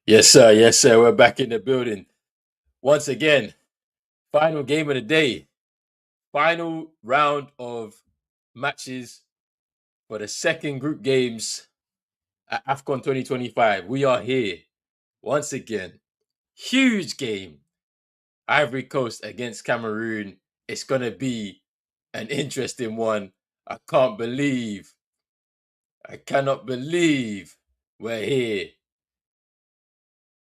Yes, sir. Yes, sir. We're back in the building once again. Final game of the day. Final round of matches for the second group games at Afcon 2025. We are here once again. Huge game. Ivory Coast against Cameroon. It's going to be an interesting one. I can't believe, I cannot believe we're here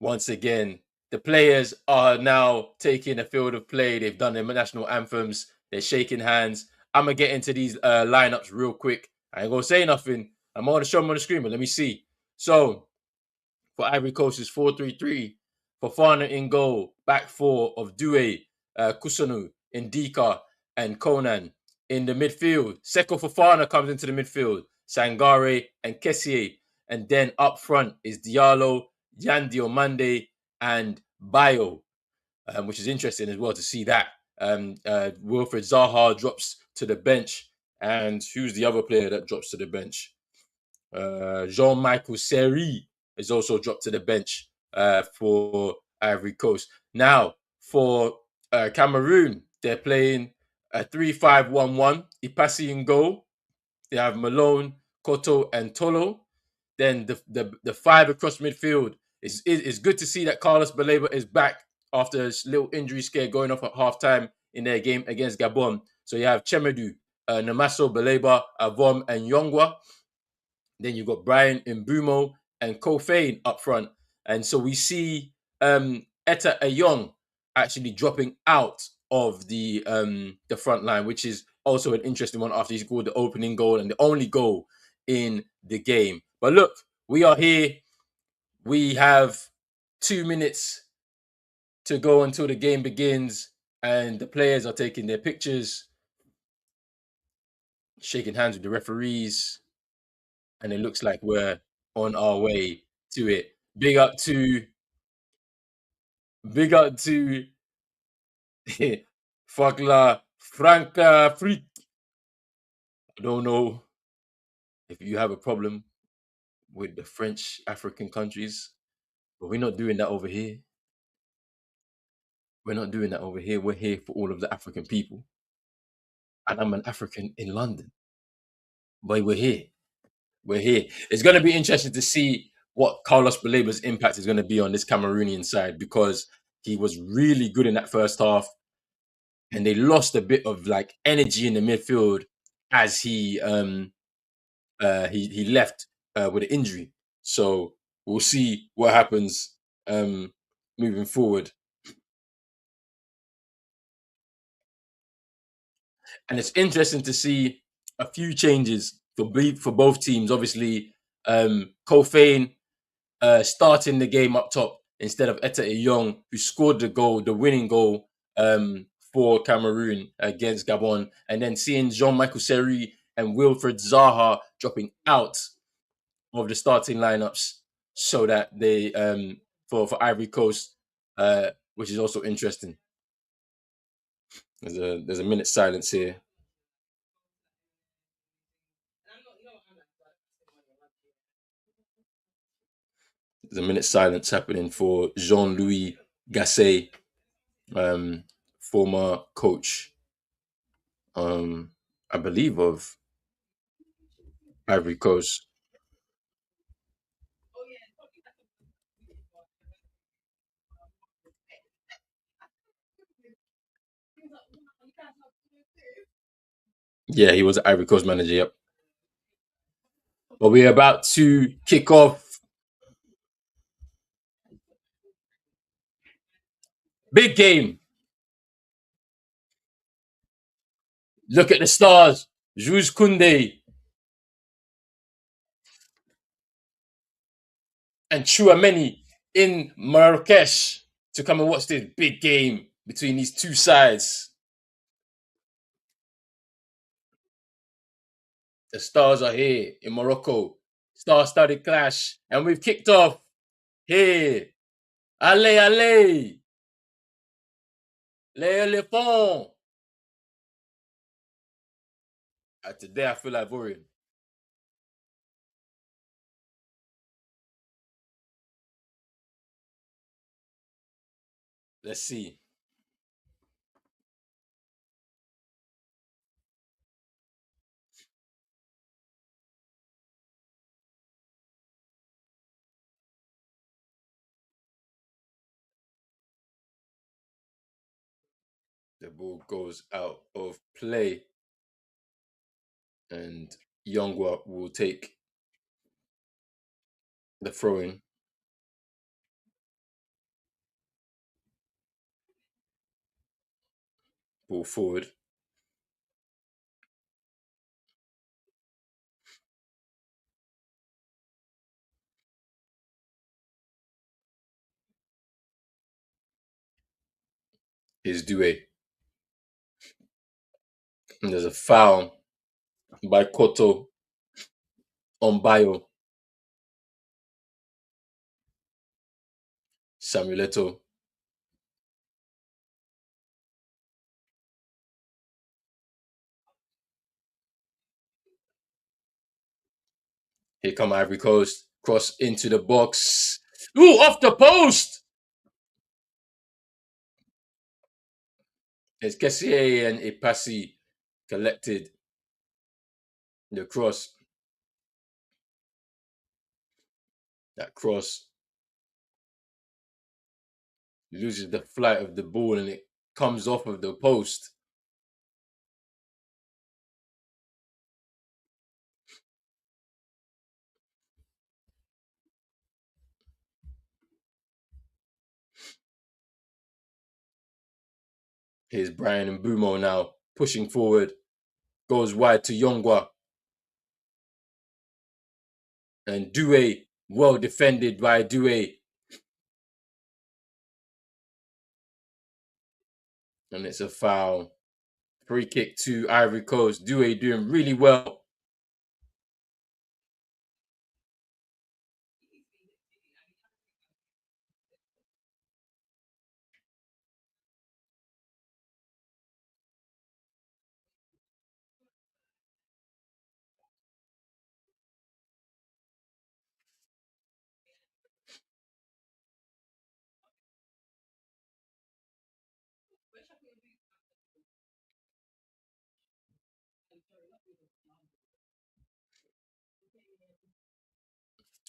once again. The players are now taking the field of play. They've done their national anthems. They're shaking hands. I'm gonna get into these lineups real quick. I ain't gonna say nothing. I'm gonna show them on the screen, but let me see. So for Ivory Coast is 4-3-3. Fofana in goal. Back four of Due, Kusunu, Indika, and Conan. In the midfield, Seko Fofana comes into the midfield. Sangare and Kessié. And then up front is Diallo, Yan Diomande, and Bayo, which is interesting as well to see that. Wilfred Zaha drops to the bench. And who's the other player that drops to the bench? Jean-Michael Seri is also dropped to the bench for Ivory Coast. Now, for Cameroon, they're playing a 3-5-1-1. Ipasi in goal. They have Malone, Koto, and Tolo. Then the five across midfield is good to see that Carlos Baleba is back after a little injury scare going off at halftime in their game against Gabon. So you have Chemedu, Namaso, Baleba, Avom, and Yongwa. Then you've got Brian Mbumo and Kofane up front. And so we see Etta Ayong actually dropping out of the front line, which is also an interesting one after he scored the opening goal and the only goal in the game. But look, we are here. We have 2 minutes to go until the game begins, and the players are taking their pictures, shaking hands with the referees, and it looks like we're on our way to it. Big up to Fakla Franca Freak. I don't know if you have a problem with the French African countries, but we're not doing that over here. We're not doing that over here. We're here for all of the African people. And I'm an African in London, but we're here. We're here. It's going to be interesting to see what Carlos Baleba's impact is going to be on this Cameroonian side because he was really good in that first half, and they lost a bit of like energy in the midfield as he left with an injury. So we'll see what happens moving forward. And it's interesting to see a few changes for both teams. Obviously, Kofane starting the game up top instead of Etta Young, who scored the winning goal for Cameroon against Gabon, and then seeing Jean-Michael Seri and Wilfred Zaha dropping out of the starting lineups so that they for Ivory Coast, which is also interesting. There's a minute silence here. There's a minute silence happening for Jean-Louis Gasset, former coach, I believe of Ivory Coast. Yeah, he was an Ivory Coast manager. Yep. But we're about to kick off. Big game. Look at the stars. Jules Koundé and Chouameni in Marrakesh to come and watch this big game between these two sides. The stars are here in Morocco. Star-studded clash, and we've kicked off here. Allez, allez, les éléphants. Today I feel like worrying. Let's see. The ball goes out of play, and Youngwa will take the throwing. Ball forward. Is Due. And there's a foul by Koto on Bayo. Samueleto. Here come Ivory Coast. Cross into the box. Ooh, off the post! It's Kessier and Ipasi collected the cross. That cross loses the flight of the ball and it comes off of the post. Here's Brian and Bumo now pushing forward. Goes wide to Yongwa. And Due, well defended by Due. And it's a foul. Free kick to Ivory Coast. Due doing really well.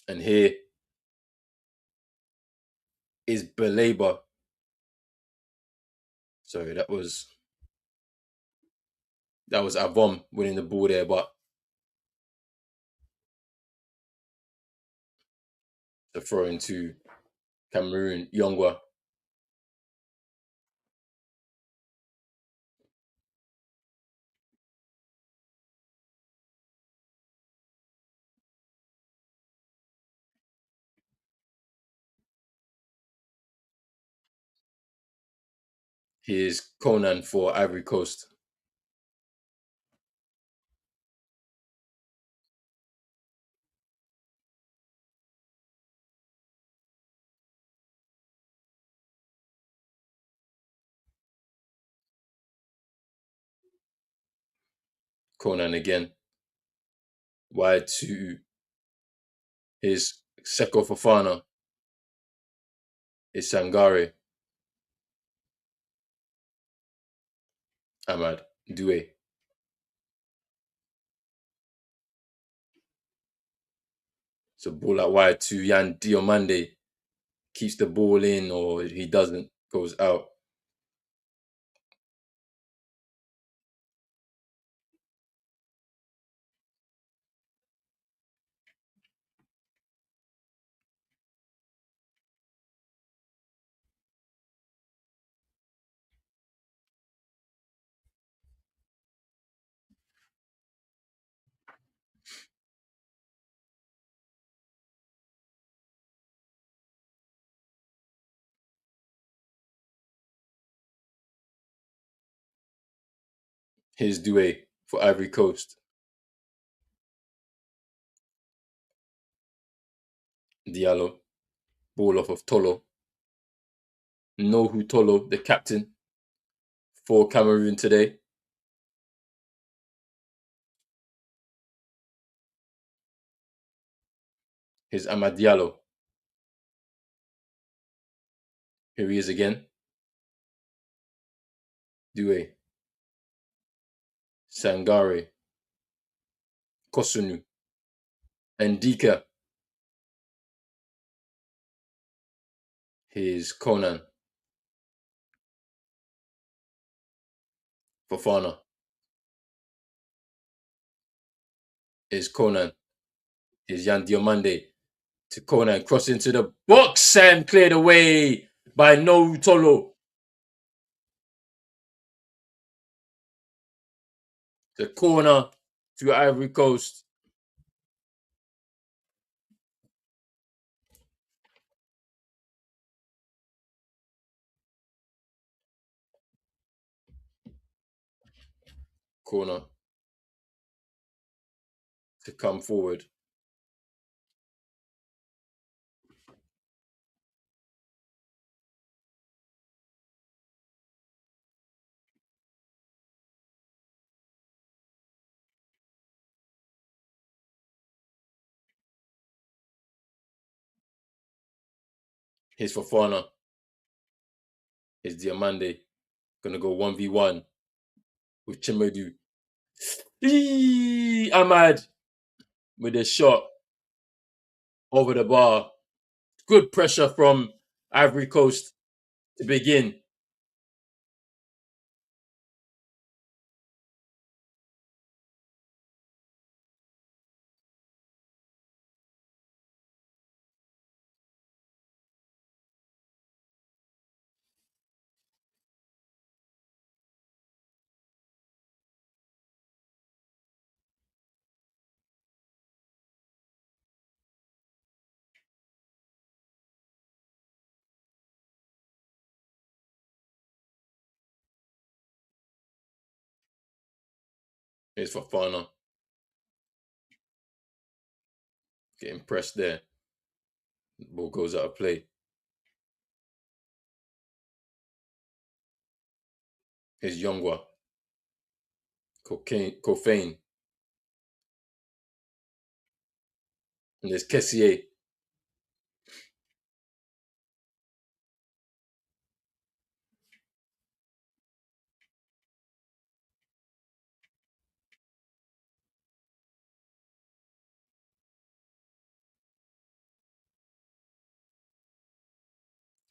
And here is Belaba. Sorry, that was Avom winning the ball there, but the throw into Cameroon, Yongwa. Here's Conan for Ivory Coast. Conan again. Wide to his Seko Fofana. Is Sangare. Ahmad Due. So ball out wide to Yan Diomande. Keeps the ball in or he doesn't. Goes out. Here's Due for Ivory Coast. Diallo. Ball off of Tolo. Nohu Tolo, the captain for Cameroon today. Here's Amad Diallo. Here he is again. Due, Sangare, Kosunu, Ndika. Here's Conan, Fofana. Here's Conan. Here's Yan Diomande to Conan, cross into the box and cleared away by No Tolo. The corner to Ivory Coast. Corner to come forward. Here's Fofana. Here's Diamande. Gonna go 1v1 with Chimedu. Ahmad with a shot over the bar. Good pressure from Ivory Coast to begin. Here's Fofana. Getting pressed there. Ball goes out of play. Here's Yongwa. Cocaine. And there's Kessier.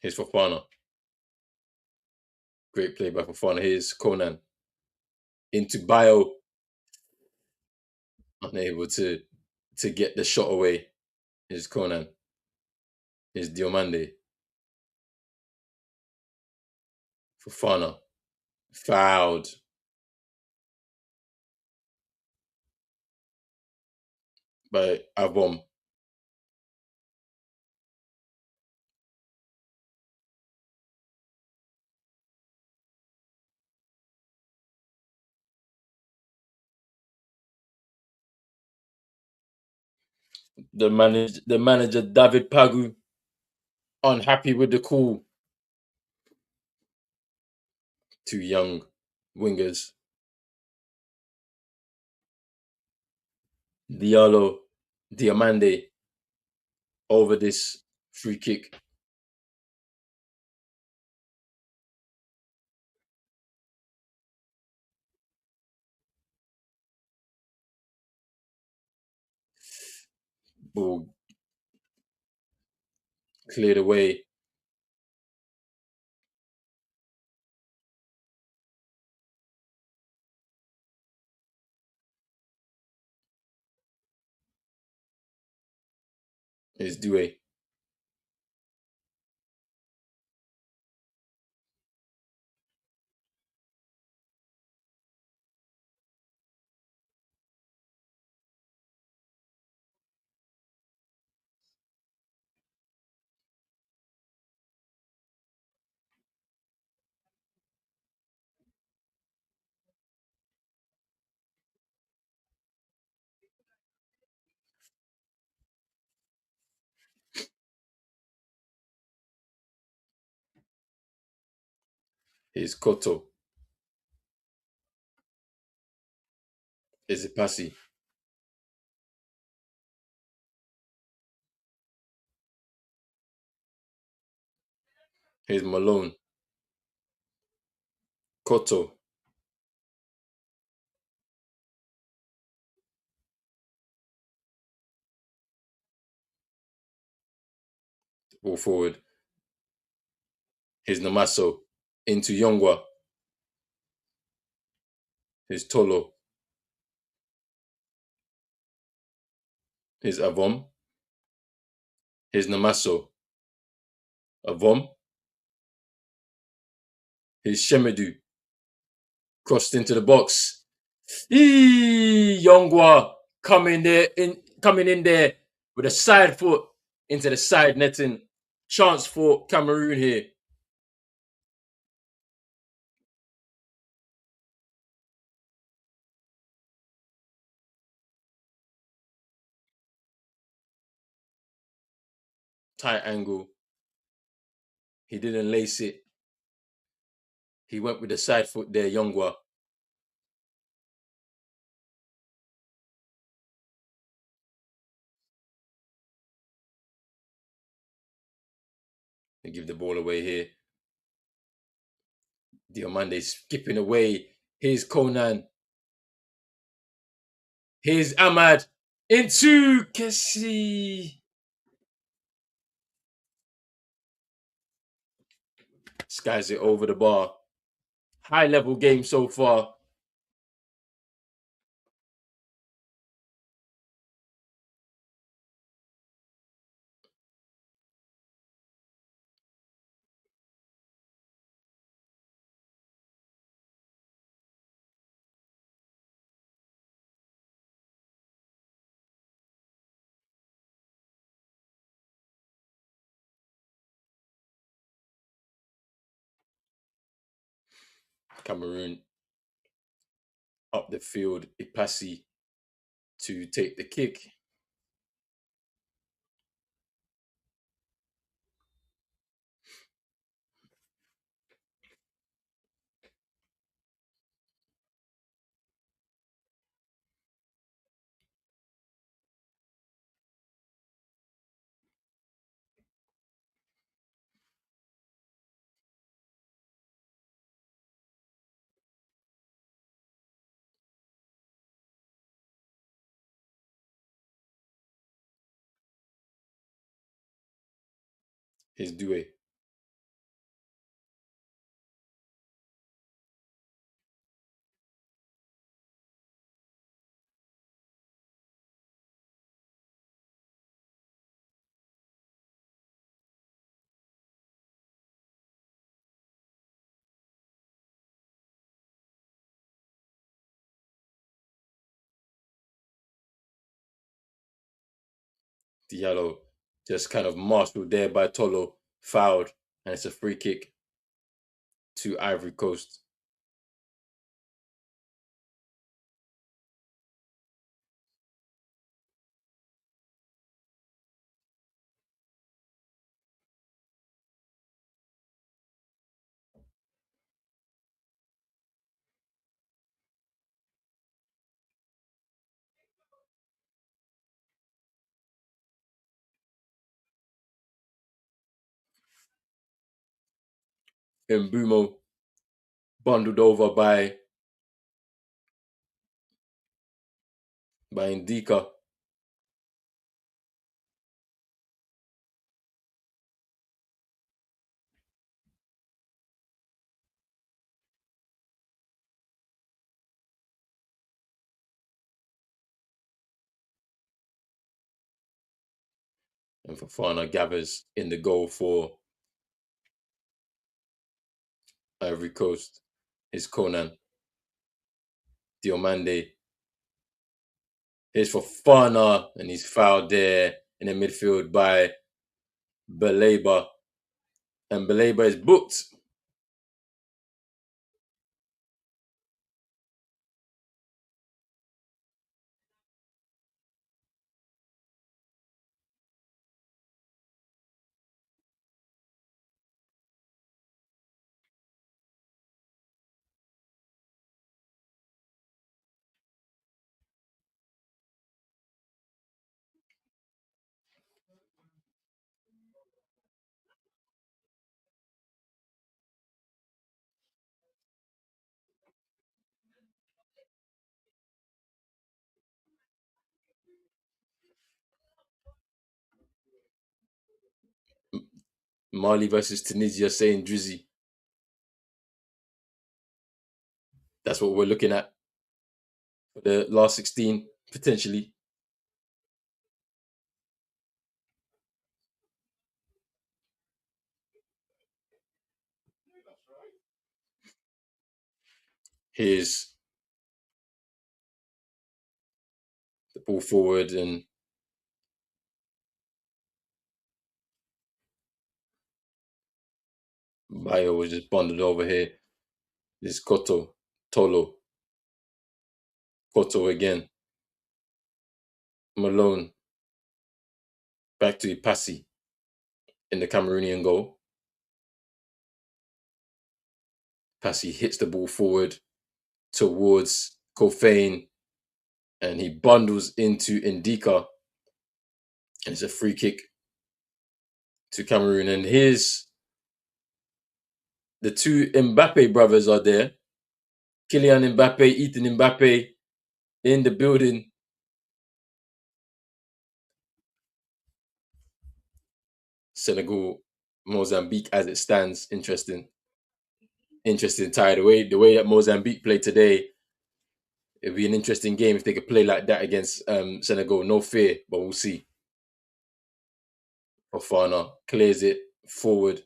Here's Fofana. Great play by Fofana. Here's Conan. Into Bio. Unable to get the shot away. Here's Conan. Here's Diomande. Fofana. Fouled by Avon. The manager David Pagu unhappy with the call. Two young wingers. Diallo, Diamande over this free kick. Ball cleared away. Is Due. Here's Koto. Is Ipasi. Here's Malone. Koto, ball forward. Here's Namaso into Yongwa. Here's Tolo. Here's Avom. Here's Namaso. Avom. Here's Shemedu. Crossed into the box. Yongwa coming in there with a side foot into the side netting. Chance for Cameroon here. Tight angle. He didn't lace it. He went with the side foot there, Yongwa. They give the ball away here. Diomande skipping away. Here's Conan. Here's Ahmad. Into Kessie. Skies it over the bar. High level game so far. Cameroon up the field. Ipasi to take the kick. Here's Due. Diallo just kind of marshaled there by Tolo. Fouled. And it's a free kick to Ivory Coast. Mbumo bundled over by Indika. And Fafana gathers in the goal for Ivory Coast. Is Conan. Diomande. Here's Fafana, and he's fouled there in the midfield by Baleba. And Baleba is booked. Mali versus Tunisia, saying Drizzy. That's what we're looking at for the last 16, potentially. Here's the ball forward, and Bayo was just bundled over here. This Koto, Tolo, Koto again. Malone, back to Ipasi in the Cameroonian goal. Passy hits the ball forward towards Kofane, and he bundles into Indika, and it's a free kick to Cameroon. And here's the two Mbappe brothers are there. Kylian Mbappe, Ethan Mbappe in the building. Senegal, Mozambique as it stands. Interesting tie. The way that Mozambique played today, it'd be an interesting game if they could play like that against Senegal. No fear, but we'll see. Fofana clears it forward.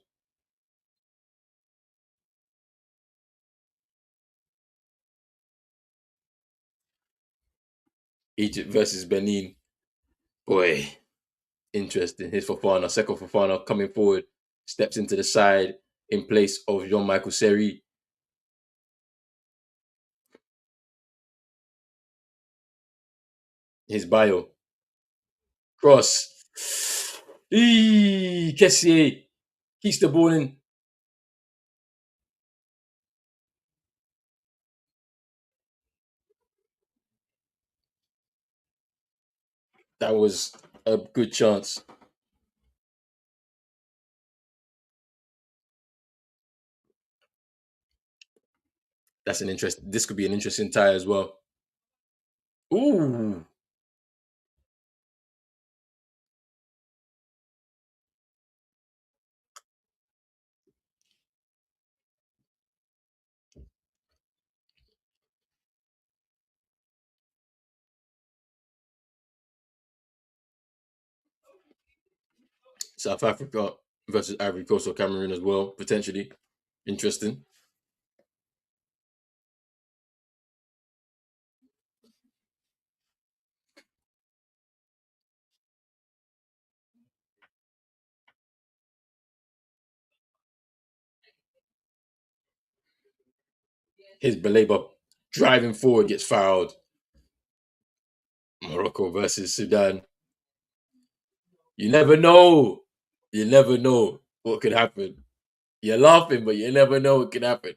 Egypt versus Benin. Boy, interesting. Here's Fofana, Seko Fofana coming forward, steps into the side in place of Jean-Michael Seri. His bio. Cross. Kessier keeps the ball in. That was a good chance. That's an interest. This could be an interesting tie as well. Ooh, South Africa versus Ivory Coast or Cameroon as well, potentially interesting. His Belaba driving forward gets fouled. Morocco versus Sudan. You never know. You never know what could happen. You're laughing, but you never know what could happen.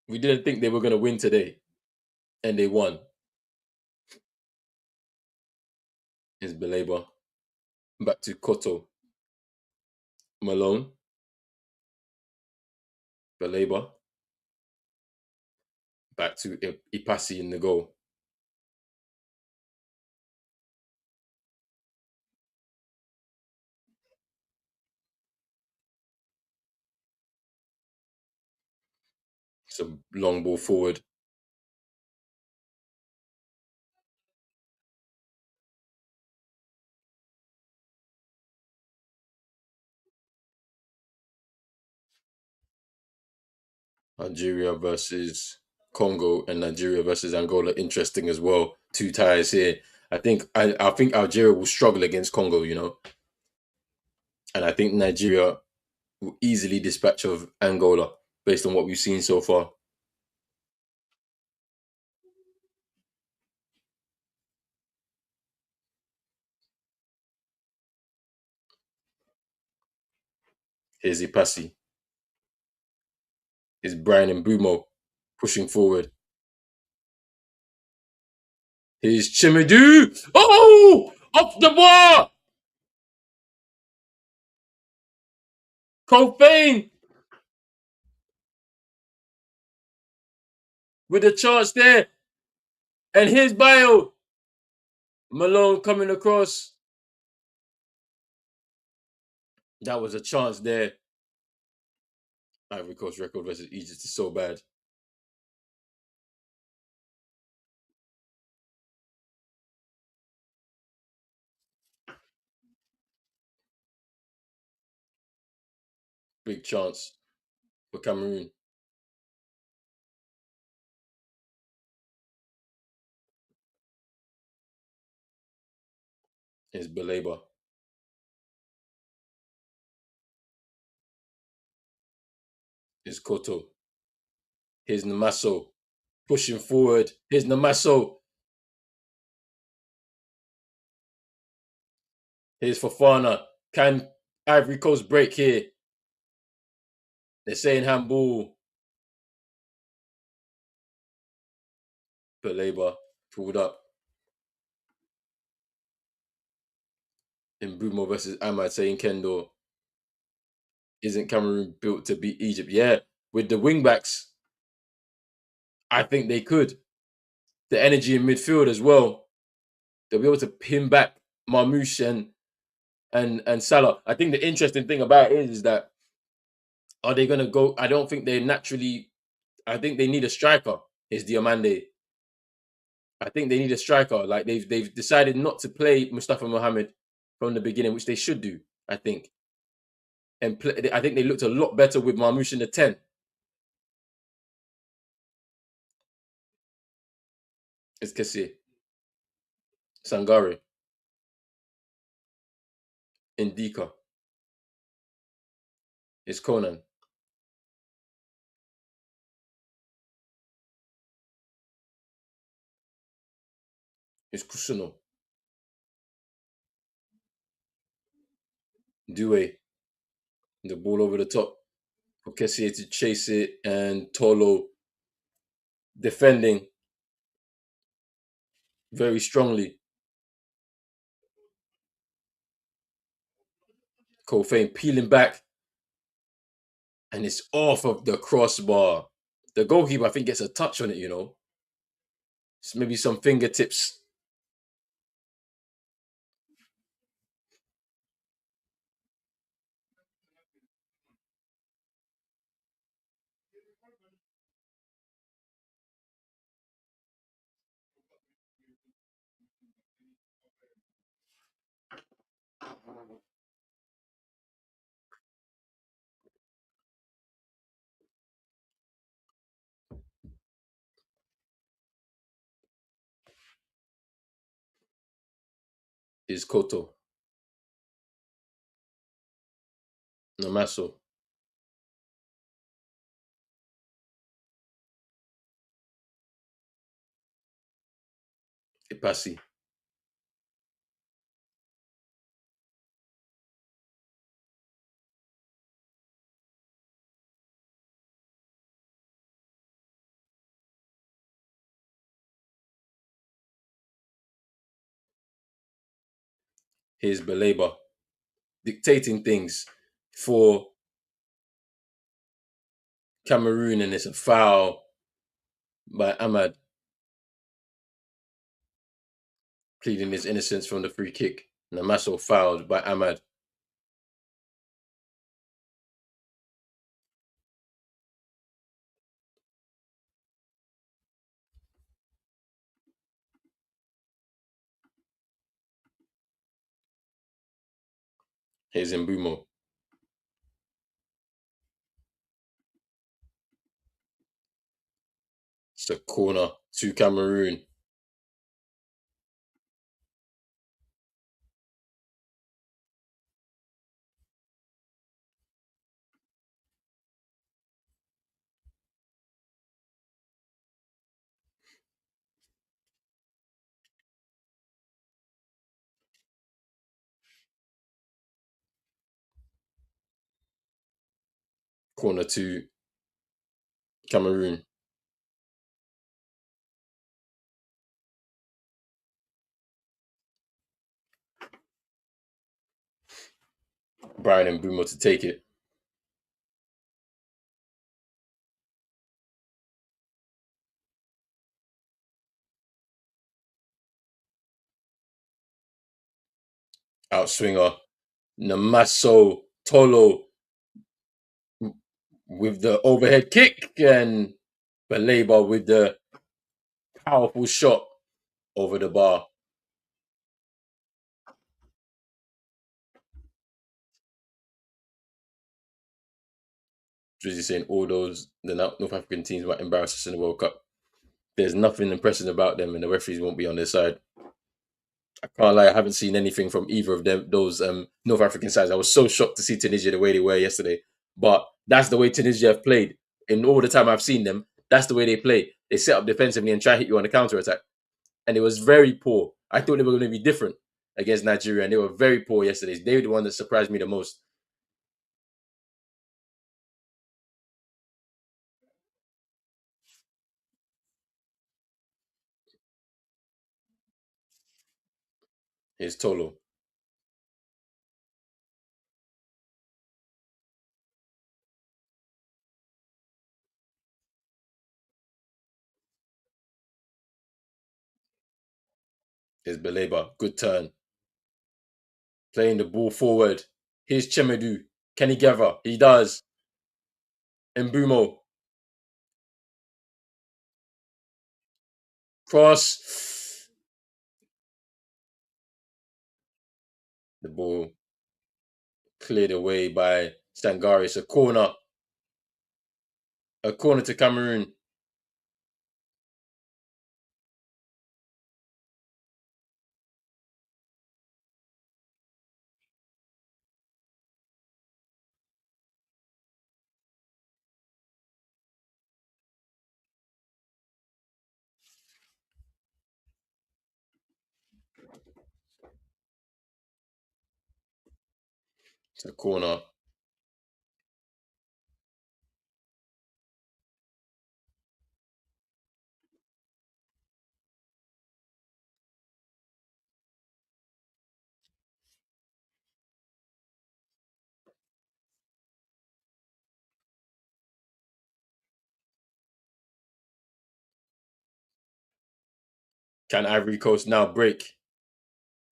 We didn't think they were going to win today, and they won. Is Belaba back to Koto, Malone, Belaba back to Ipasi in the goal. It's a long ball forward. Nigeria versus Congo and Nigeria versus Angola. Interesting as well. Two ties here. I think Algeria will struggle against Congo, and I think Nigeria will easily dispatch of Angola based on what we've seen so far. Here's Ipasi. Here's Brian and Bumo pushing forward. Here's Chimidu. Oh, off the bar. Kofane with a chance there. And here's Bio. Malone coming across. That was a chance there. Ivory Coast record versus Egypt is so bad. Big chance for Cameroon. Is Belaba. Is Koto. Here's Namaso. Pushing forward. Here's Namaso. Here's Fofana. Can Ivory Coast break here? They're saying handball. Belaba pulled up. In Brumo versus Ahmad saying Kendo. Isn't Cameroon built to beat Egypt? Yeah, with the wingbacks, I think they could. The energy in midfield as well. They'll be able to pin back Marmouche and Salah. I think the interesting thing about it is that are they going to go? I don't think they naturally. I think they need a striker. Is Diomande. I think they need a striker. Like they've decided not to play Mustafa Mohammed from the beginning, which they should do. I think, and I think they looked a lot better with Marmouche in the 10. It's Kessie, Sangare, Indika, it's Conan, it's Kusuno, Due, the ball over the top for Kessie to chase it, and Tolo defending very strongly. Kofane peeling back, and it's off of the crossbar. The goalkeeper, I think, gets a touch on it, maybe some fingertips. Is Koto, Namaso, Ipasi. Here's Belaba dictating things for Cameroon, and it's a foul by Ahmad, pleading his innocence from the free kick. Namaso fouled by Ahmad. Here's Mbumo. It's a corner to Cameroon. Corner to Cameroon. Brian Mbumo to take it. Outswinger, Namaso Tolo with the overhead kick and Baleba with the powerful shot over the bar. Drizzy saying all those the North African teams might embarrass us in the World Cup. There's nothing impressive about them, and the referees won't be on their side. I can't lie, I haven't seen anything from either of them. Those North African sides. I was so shocked to see Tunisia the way they were yesterday. But that's the way Tunisia have played. In all the time I've seen them, that's the way they play. They set up defensively and try to hit you on the counter attack. And it was very poor. I thought they were going to be different against Nigeria, and they were very poor yesterday. They were the one that surprised me the most. Is Tolo. Is Beleba. Good turn. Playing the ball forward. Here's Chemedu. Can he gather? He does. Mbumo. Cross. The ball cleared away by Sangari. It's a corner. A corner to Cameroon. It's a corner. Can Ivory Coast now break?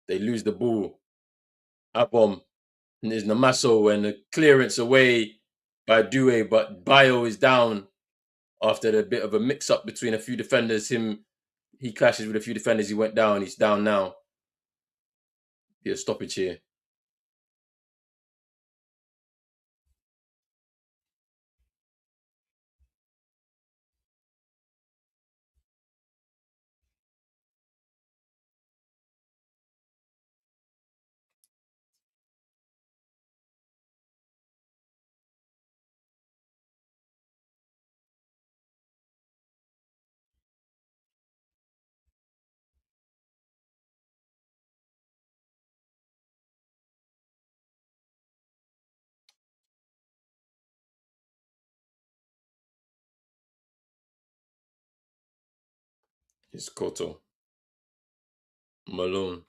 They lose the ball. Abom is Namaso and the clearance away by Due, but Bio is down after the bit of a mix up between a few defenders. He clashes with a few defenders. He went down. He's down now. Be a stoppage here. It's Koto. Malone.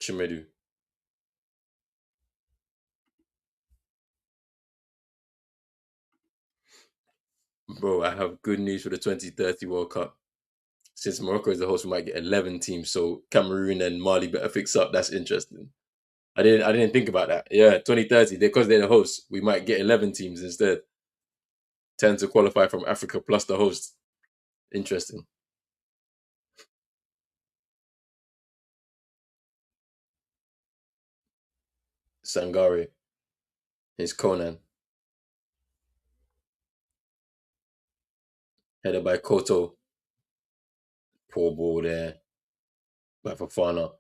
Chimedu. Bro, I have good news for the 2030 World Cup. Since Morocco is the host, we might get 11 teams. So Cameroon and Mali better fix up. That's interesting. I didn't think about that. Yeah, 2030, because they're the hosts, we might get 11 teams instead. 10 to qualify from Africa plus the host. Interesting. Sangare. It's Conan. Headed by Koto. Poor ball there by Fafana.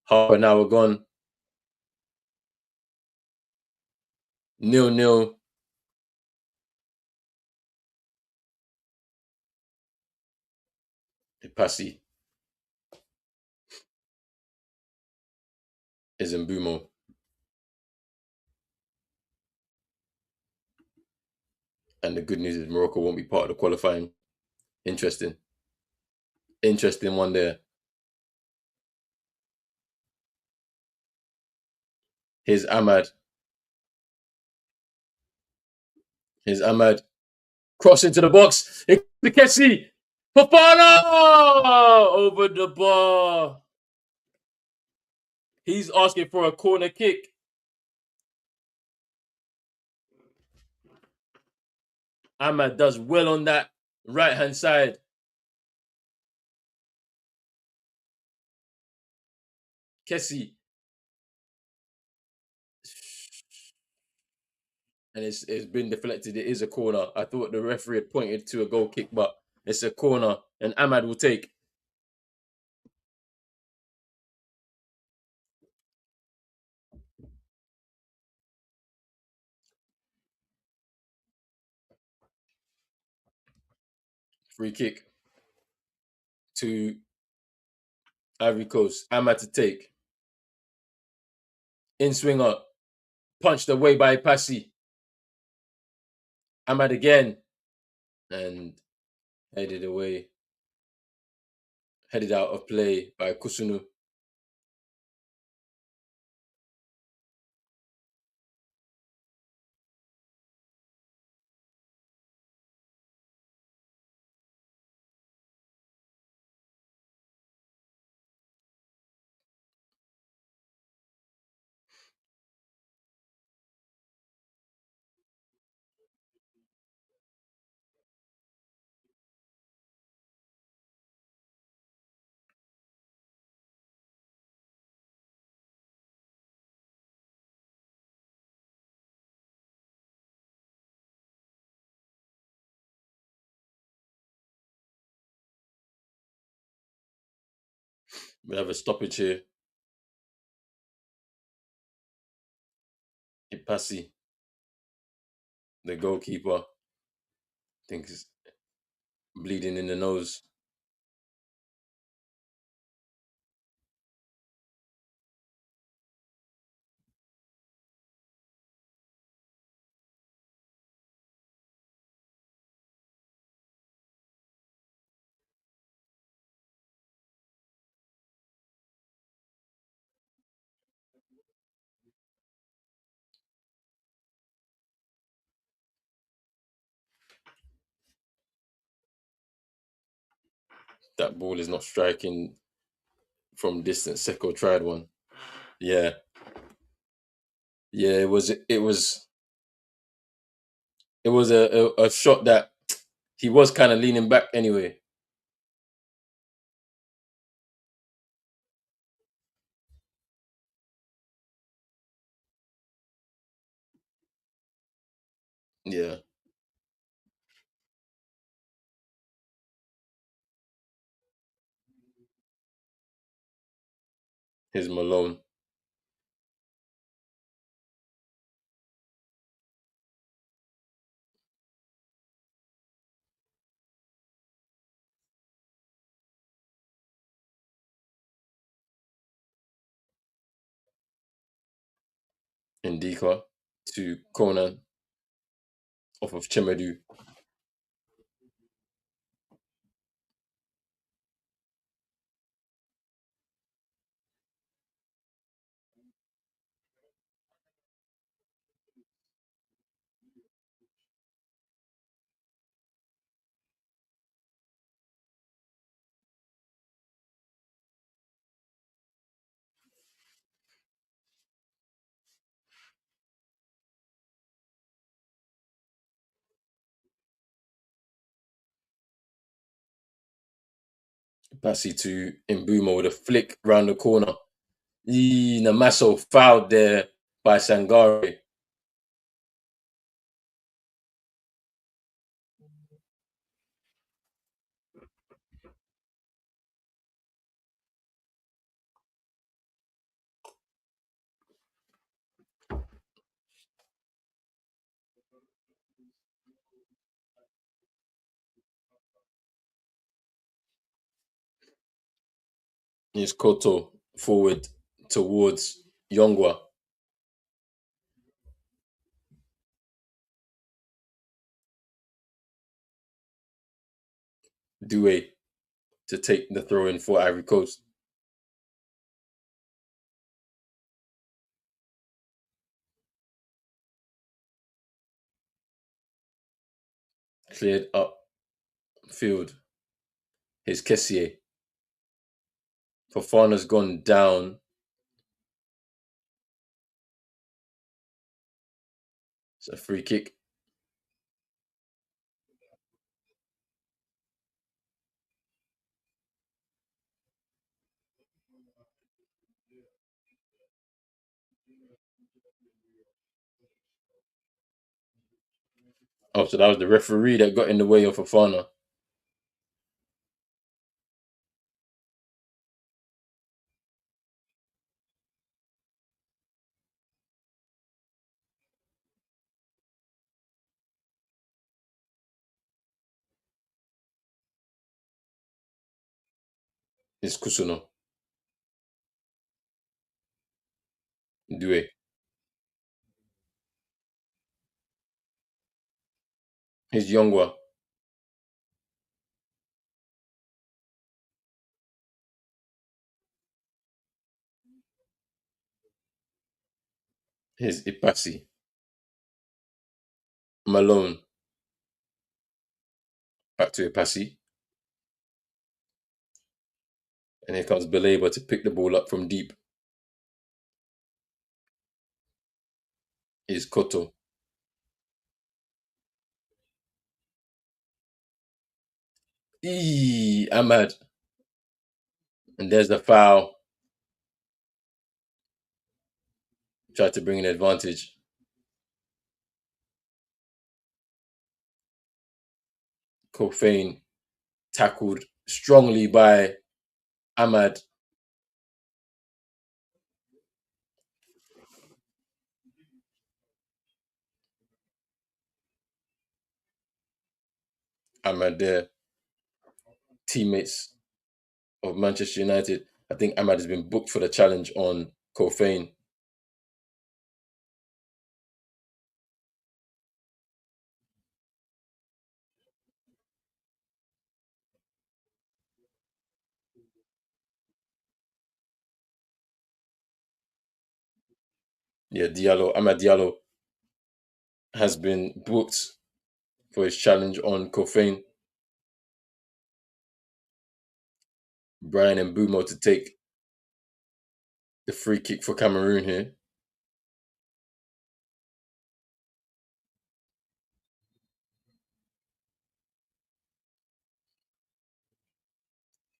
Half an hour gone. 0-0. Ipasi is in Bumo. And the good news is Morocco won't be part of the qualifying. Interesting. Interesting one there. Here's Ahmad. Here's Ahmad. Cross into the box. Kessie. Fofana over the bar. He's asking for a corner kick. Ahmad does well on that right hand side. Kessie. And it's been deflected. It is a corner. I thought the referee had pointed to a goal kick, but it's a corner, and Ahmad will take. Free kick to Ivory Coast. Ahmad to take. In swinger. Punched away by Passy. Ahmad again. And headed away. Headed out of play by Kusunu. We have a stoppage here. Passy, the goalkeeper, I think is bleeding in the nose. That ball is not striking from distance. Seko tried one. Yeah. Yeah, it was a shot that he was kind of leaning back anyway. Yeah. Here's Malone. Indika to Conan off of Chemedu. Passy to Imbumo with a flick round the corner. Namaso fouled there by Sangare. Here's Koto forward towards Yongwa. Due to take the throw in for Ivory Coast. Cleared up field. Here's Kessier. Fofana's gone down. It's a free kick. Oh, so that was the referee that got in the way of Fofana. It's Kusuno. Due. Here's Yongwa. Here's Ipasi. Malone. Back to Ipasi. And here comes Belaba to pick the ball up from deep. Here's Koto. Ahmad. And there's the foul. Tried to bring an advantage. Kofane tackled strongly by Ahmad. Ahmad there. Teammates of Manchester United. I think Ahmad has been booked for the challenge on Kofane. Yeah, Ahmad Diallo has been booked for his challenge on Kofane. Brian and Bumo to take the free kick for Cameroon here.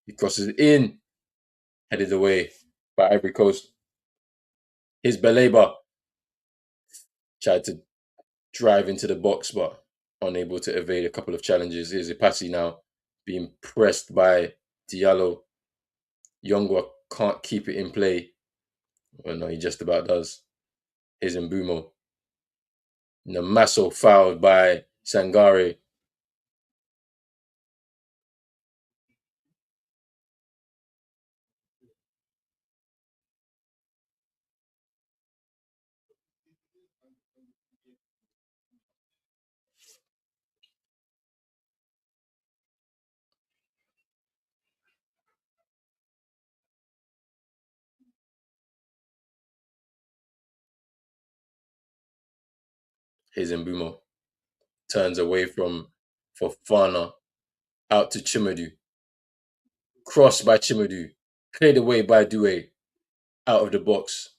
He crosses it in, headed away by Ivory Coast. His Baleba tried to drive into the box, but unable to evade a couple of challenges. Here's Ipasi now being pressed by Diallo. Yongwa can't keep it in play. Well, no, he just about does. Here's Mbumo. Namaso fouled by Sangare. Here's Mbumo. Turns away from Fofana out to Chimadu. Crossed by Chimadu. Cleared away by Due. Out of the box.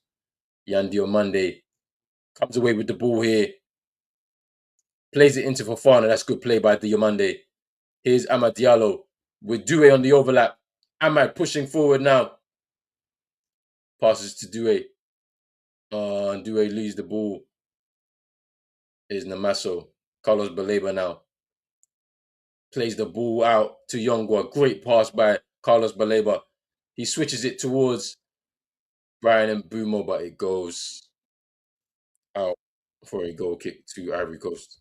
Yandi Omande comes away with the ball here. Plays it into Fofana. That's good play by Diomande. Here's Amad Diallo with Due on the overlap. Amad pushing forward now. Passes to Due. Due leaves the ball. Here's Namaso. Carlos Baleba now. Plays the ball out to Yongwa. Great pass by Carlos Baleba. He switches it towards Brian and Bumo, but it goes out for a goal kick to Ivory Coast.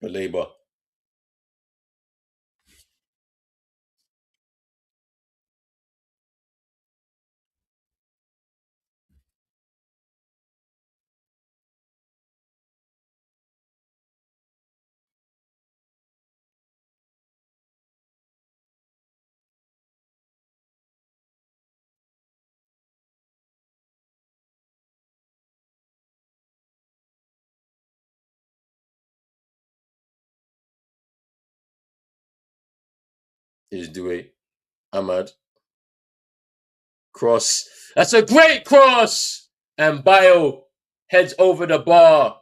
Belabor. Is Dewey. Ahmad. Cross. That's a great cross. And Bio heads over the bar.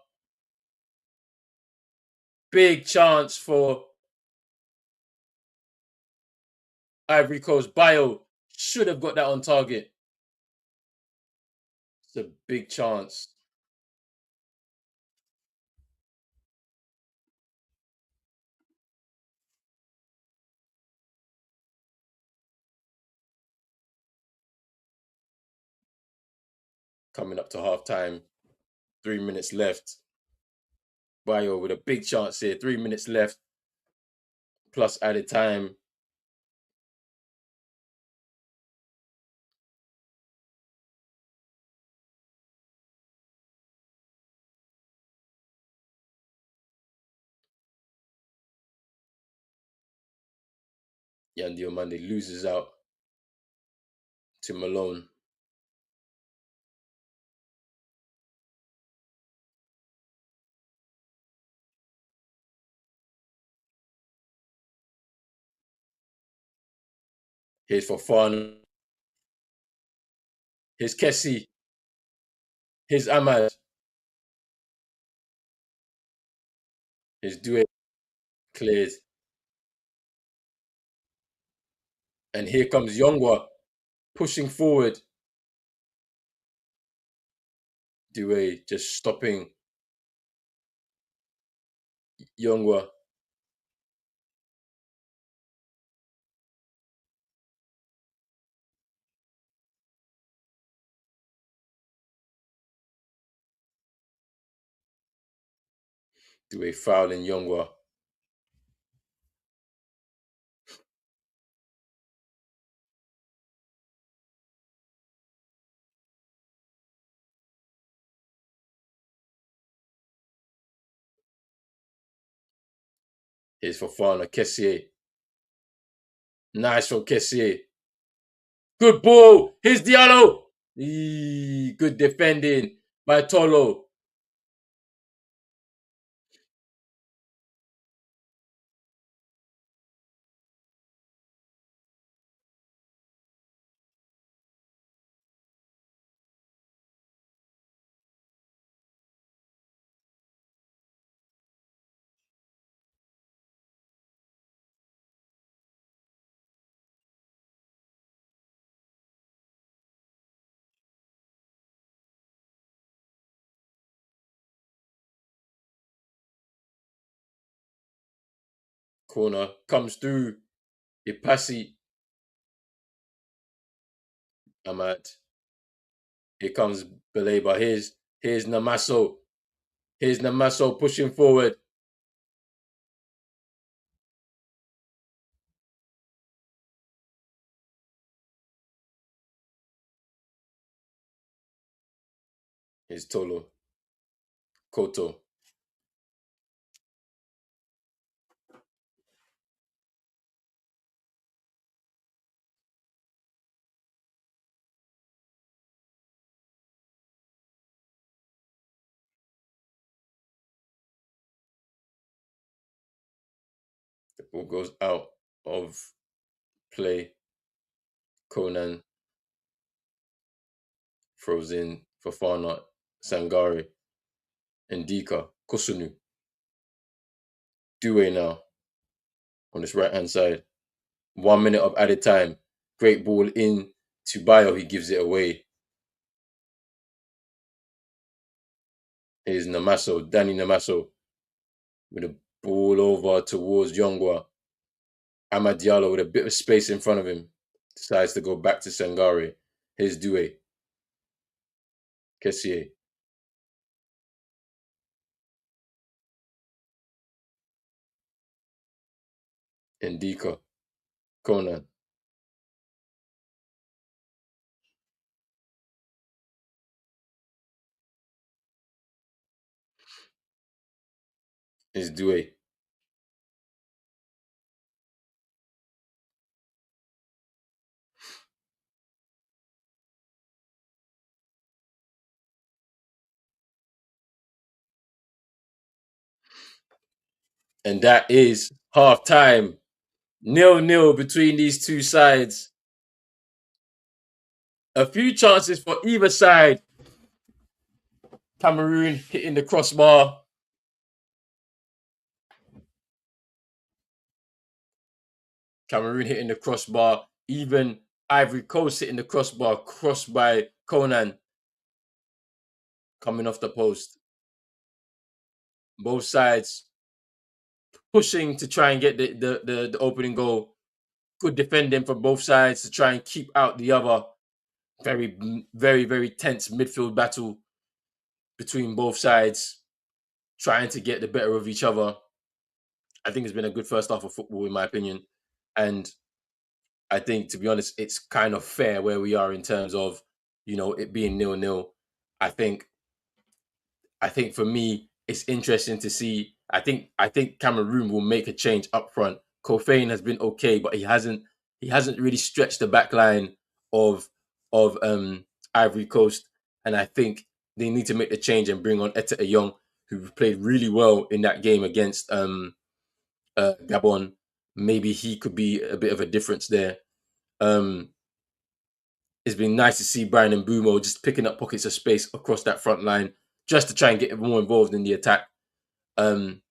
Big chance for Ivory Coast. Bio should have got that on target. It's a big chance. Coming up to half time. 3 minutes left. Bio with a big chance here. 3 minutes left. Plus added time. Yandy Omande loses out to Malone. Here's for fun. Here's Kessie. Here's Ahmad. Here's Due. Cleared. And here comes Yongwa pushing forward. Due just stopping Yongwa. Due fouling Yongwa. Here's Fofana. Kessier. Nice from Kessier. Good ball. Here's Diallo. Good defending by Tolo. Corner comes through. Ipasi. Ahmad. Here comes Beleba. Here's Namaso. Here's Namaso pushing forward. Here's Tolo. Koto. The ball goes out of play. Conan throws in Fafana, Sangare, Ndika, Kusunu. Due now on this right hand side. 1 minute of added time. Great ball in to Bayo. He gives it away. Here's Namaso, Danny Namaso, with a ball over towards Yongwa. Amad Diallo with a bit of space in front of him. Decides to go back to Sangare. Here's Due. Kessier. Ndika, Conan is Due. And that is half time. 0-0 between these two sides. A few chances for either side. Cameroon hitting the crossbar. Cameroon hitting the crossbar. Even Ivory Coast hitting the crossbar. Crossed by Conan coming off the post. Both sides pushing to try and get the opening goal. Good defending from both sides to try and keep out the other. Very, very, very tense midfield battle between both sides, trying to get the better of each other. I think it's been a good first half of football, in my opinion. And I think, to be honest, it's kind of fair where we are in terms of, it being 0-0. I think I think for me, it's interesting to see. I think Cameroon will make a change up front. Kofane has been okay, but he hasn't really stretched the back line of of Ivory Coast, and I think they need to make the change and bring on Etta Young, who played really well in that game against Gabon. Maybe he could be a bit of a difference there. Um, it's been nice to see Brian and Bumo just picking up pockets of space across that front line, just to try and get more involved in the attack. Um,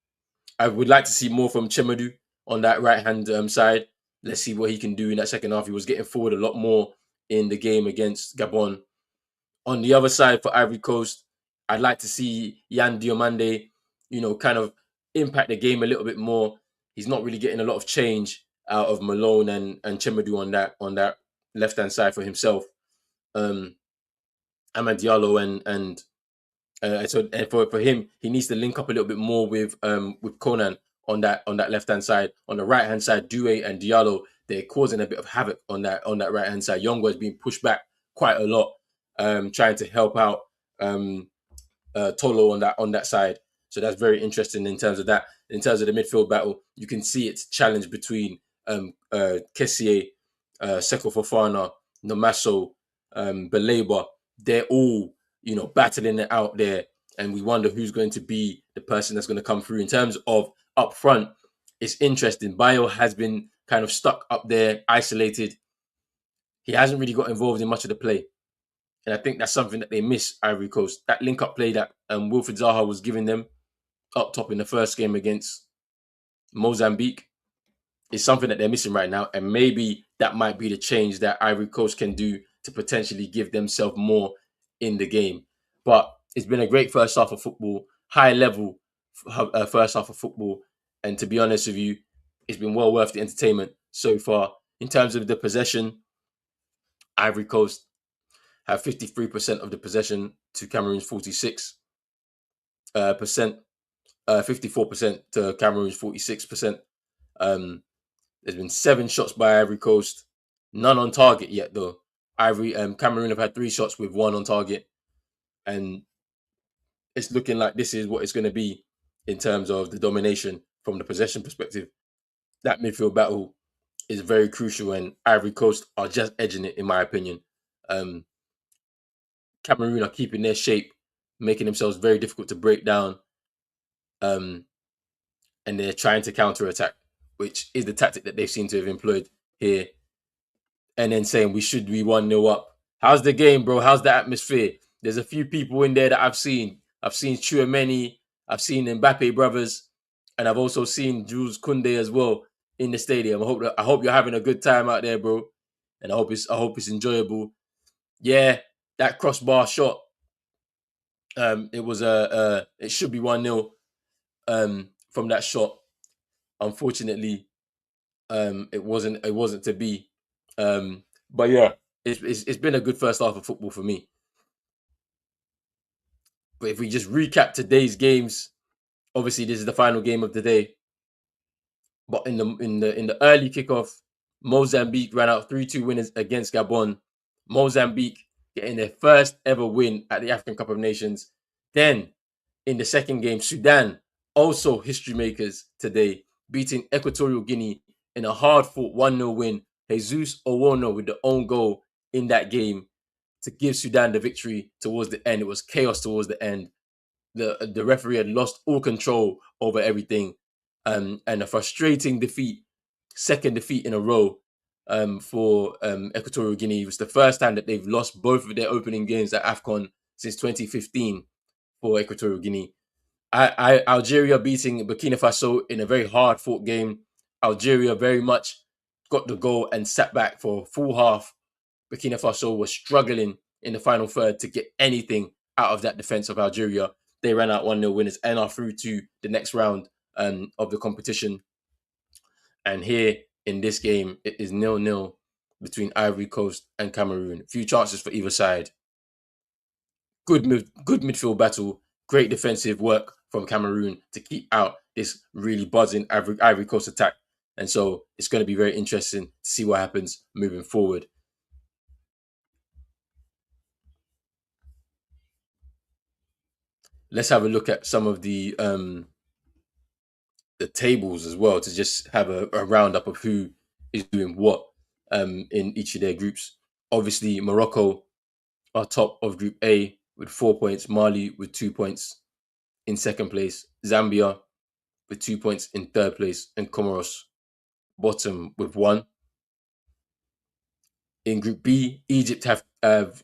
I would like to see more from Chimadu on that right hand side. Let's see what he can do in that second half. He was getting forward a lot more in the game against Gabon. On the other side for Ivory Coast, I'd like to see Yan Diomande, kind of impact the game a little bit more. He's not really getting a lot of change out of Malone and Chimadu on that left hand side for himself. Um, Amad Diallo and for him, he needs to link up a little bit more with Conan on that left hand side. On the right hand side, Due and Diallo, they're causing a bit of havoc on that right hand side. Yongo is being pushed back quite a lot, trying to help out um, Tolo on that side. So that's very interesting in terms of that. In terms of the midfield battle, you can see it's a challenge between Kessié, Seko Fofana, Nomaso, Beleba. They're all battling it out there, and we wonder who's going to be the person that's going to come through. In terms of up front, it's interesting. Bayo has been kind of stuck up there, isolated. He hasn't really got involved in much of the play. And I think that's something that they miss, Ivory Coast. That link up play that Wilfred Zaha was giving them up top in the first game against Mozambique is something that they're missing right now. And maybe that might be the change that Ivory Coast can do to potentially give themselves more in the game. But it's been a great first half of football, high level first half of football. And to be honest with you, it's been well worth the entertainment so far. In terms of the possession, Ivory Coast have 53% of the possession to Cameroon's 46%, 54% to Cameroon's 46%. There's been 7 shots by Ivory Coast, none on target yet though. Cameroon have had 3 shots with 1 on target, and it's looking like this is what it's going to be in terms of the domination from the possession perspective. That midfield battle is very crucial, and Ivory Coast are just edging it, in my opinion. Um, Cameroon are keeping their shape, making themselves very difficult to break down, um, and they're trying to counter attack, which is the tactic that they seem to have employed here. And then saying we should be 1-0 up. How's the game, bro? How's the atmosphere? There's a few people in there that I've seen. I've seen Chouameni, I've seen Mbappe brothers, and I've also seen Jules Koundé as well in the stadium. I hope you're having a good time out there, bro. And I hope it's enjoyable. Yeah, that crossbar shot. It should be 1-0 from that shot. Unfortunately, it wasn't to be. But yeah, it's been a good first half of football for me. But if we just recap today's games, obviously this is the final game of the day. But in the early kickoff, Mozambique ran out 3-2 winners against Gabon. Mozambique getting their first ever win at the African Cup of Nations. Then in the second game, Sudan, also history makers today, beating Equatorial Guinea in a hard-fought 1-0 win. Jesus Owono with the own goal in that game to give Sudan the victory towards the end. It was chaos towards the end. The referee had lost all control over everything, and a frustrating defeat, second defeat in a row for Equatorial Guinea. It was the first time that they've lost both of their opening games at Afcon since 2015 for Equatorial Guinea. Algeria beating Burkina Faso in a very hard fought game. Algeria very much got the goal and sat back for a full half. Burkina Faso was struggling in the final third to get anything out of that defense of Algeria. They ran out 1-0 winners and are through to the next round of the competition. And here in this game, it is 0-0 between Ivory Coast and Cameroon. Few chances for either side. Good midfield battle. Great defensive work from Cameroon to keep out this really buzzing Ivory Coast attack. And so it's going to be very interesting to see what happens moving forward. Let's have a look at some of the tables as well to just have a roundup of who is doing what in each of their groups. Obviously, Morocco are top of Group A with 4 points. Mali with 2 points in second place. Zambia with 2 points in third place, and Comoros bottom with 1. In Group B, Egypt have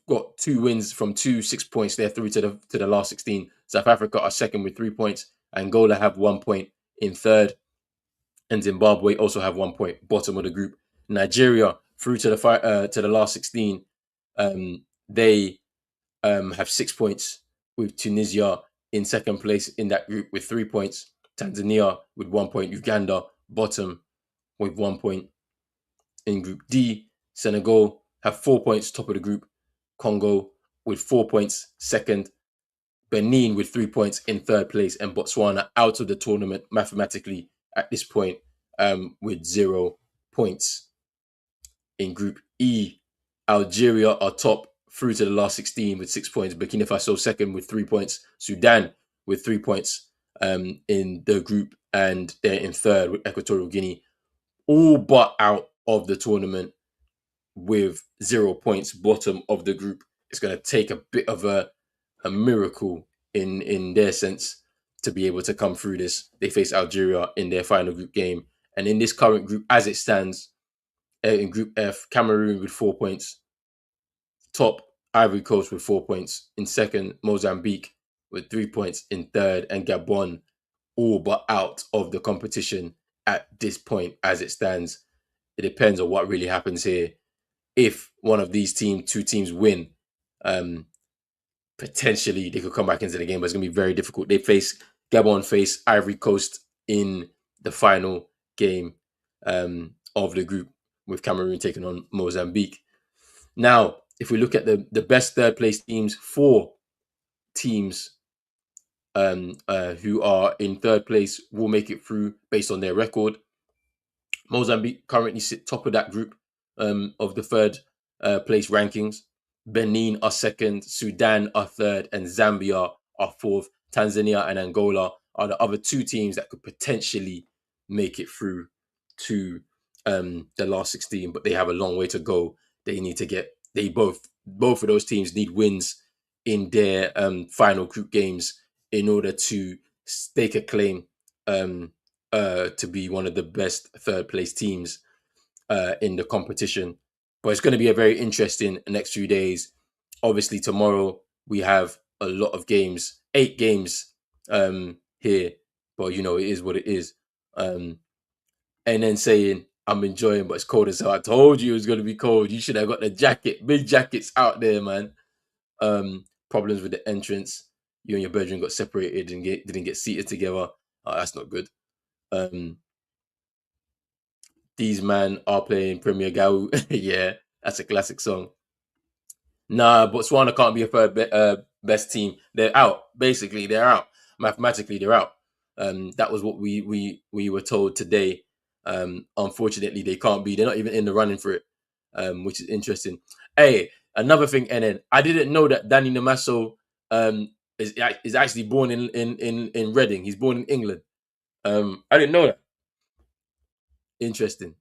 got 2 wins from 6 points. They're through to the last 16. South Africa are second with 3 points. Angola have 1 point in third, and Zimbabwe also have 1 point, bottom of the group. Nigeria through to the last 16. They have 6 points, with Tunisia in second place in that group with 3 points. Tanzania with 1 point. Uganda bottom with 1 point. In Group D, Senegal have 4 points, top of the group. Congo with 4 points, second. Benin with 3 points in third place, and Botswana out of the tournament mathematically at this point with 0 points. In Group E, Algeria are top through to the last 16 with 6 points. Burkina Faso second with 3 points. Sudan with 3 points in the group, and they're in third with Equatorial Guinea, all but out of the tournament with 0 points, bottom of the group. It's going to take a bit of a miracle in their sense to be able to come through this. They face Algeria in their final group game. And in this current group, as it stands, in Group F, Cameroon with 4 points, top Ivory Coast with 4 points, in second, Mozambique with 3 points in third, and Gabon all but out of the competition at this point as it stands. It depends on what really happens here. If one of these two teams win, potentially they could come back into the game, but it's going to be very difficult. Gabon face Ivory Coast in the final game of the group, with Cameroon taking on Mozambique. Now, if we look at the best third place teams, 4 teams who are in third place will make it through based on their record. Mozambique currently sit top of that group of the third place rankings. Benin are second, Sudan are third, and Zambia are fourth. Tanzania and Angola are the other 2 teams that could potentially make it through to the last 16, but they have a long way to go. Both of those teams need wins in their final group games in order to stake a claim to be one of the best third place teams in the competition. But it's going to be a very interesting next few days. Obviously, tomorrow we have a lot of games, 8 games here, but it is what it is. And then saying, I'm enjoying, but it's cold as hell. I told you it was going to be cold. You should have got the jacket, big jackets out there, man. Problems with the entrance. You and your brethren got separated and didn't get seated together. Oh, that's not good. These men are playing Premier Gau. Yeah, that's a classic song. Nah, Botswana can't be a third best team. They're out. Basically, they're out. Mathematically, they're out. That was what we were told today. Unfortunately, they can't be. They're not even in the running for it, which is interesting. Hey, another thing, and then I didn't know that Danny Namaso um, is actually born in Reading. He's born in England. I didn't know that. Interesting.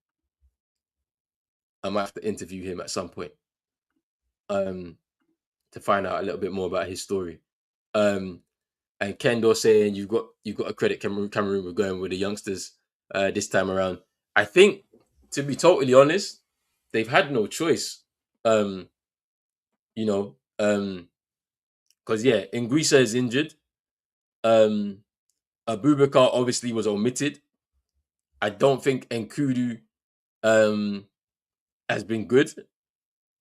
I might have to interview him at some point um, to find out a little bit more about his story. Um, and Kendall saying you've got a credit Cameroon with going with the youngsters this time around. I think, to be totally honest, they've had no choice. Um, you know, because yeah, Ingrisa is injured. Um, Abubakar obviously was omitted. I don't think Nkudu um has been good.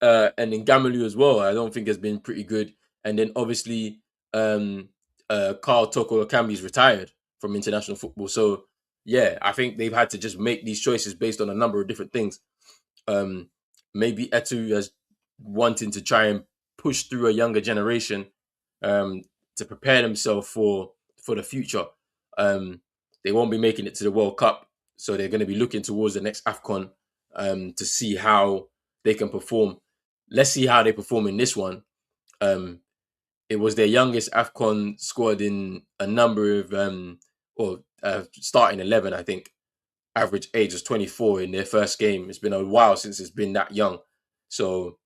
And in Gamalu as well, I don't think has been pretty good. And then obviously, um, Carl Toko Akambi's retired from international football. So yeah, I think they've had to just make these choices based on a number of different things. Um, Maybe Etu has wanting to try and push through a younger generation um, to prepare themselves for the future. Um, they won't be making it to the World Cup, so they're going to be looking towards the next Afcon to see how they can perform. Let's see how they perform in this one. Um, it was their youngest Afcon squad in a number of or starting 11, I think. Average age was 24 in their first game. It's been a while since it's been that young. So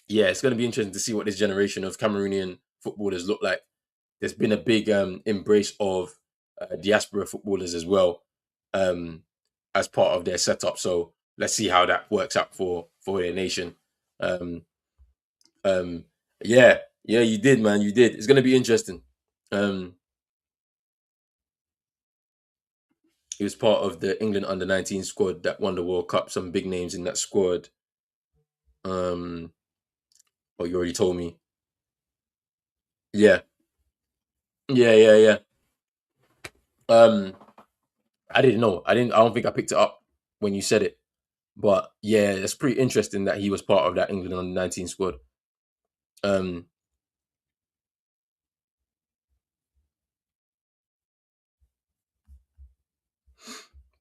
yeah, it's going to be interesting to see what this generation of Cameroonian footballers look like. There's been a big embrace of diaspora footballers as well um, as part of their setup. So let's see how that works out for their nation. Um, um, yeah, yeah, you did, man. You did. It's going to be interesting. Um, he was part of the England under 19 squad that won the World Cup. Some big names in that squad. Um, oh, you already told me. Yeah, yeah, yeah, yeah. Um, I didn't know. I didn't. I don't think I picked it up when you said it. But yeah, it's pretty interesting that he was part of that England under 19 squad. Um,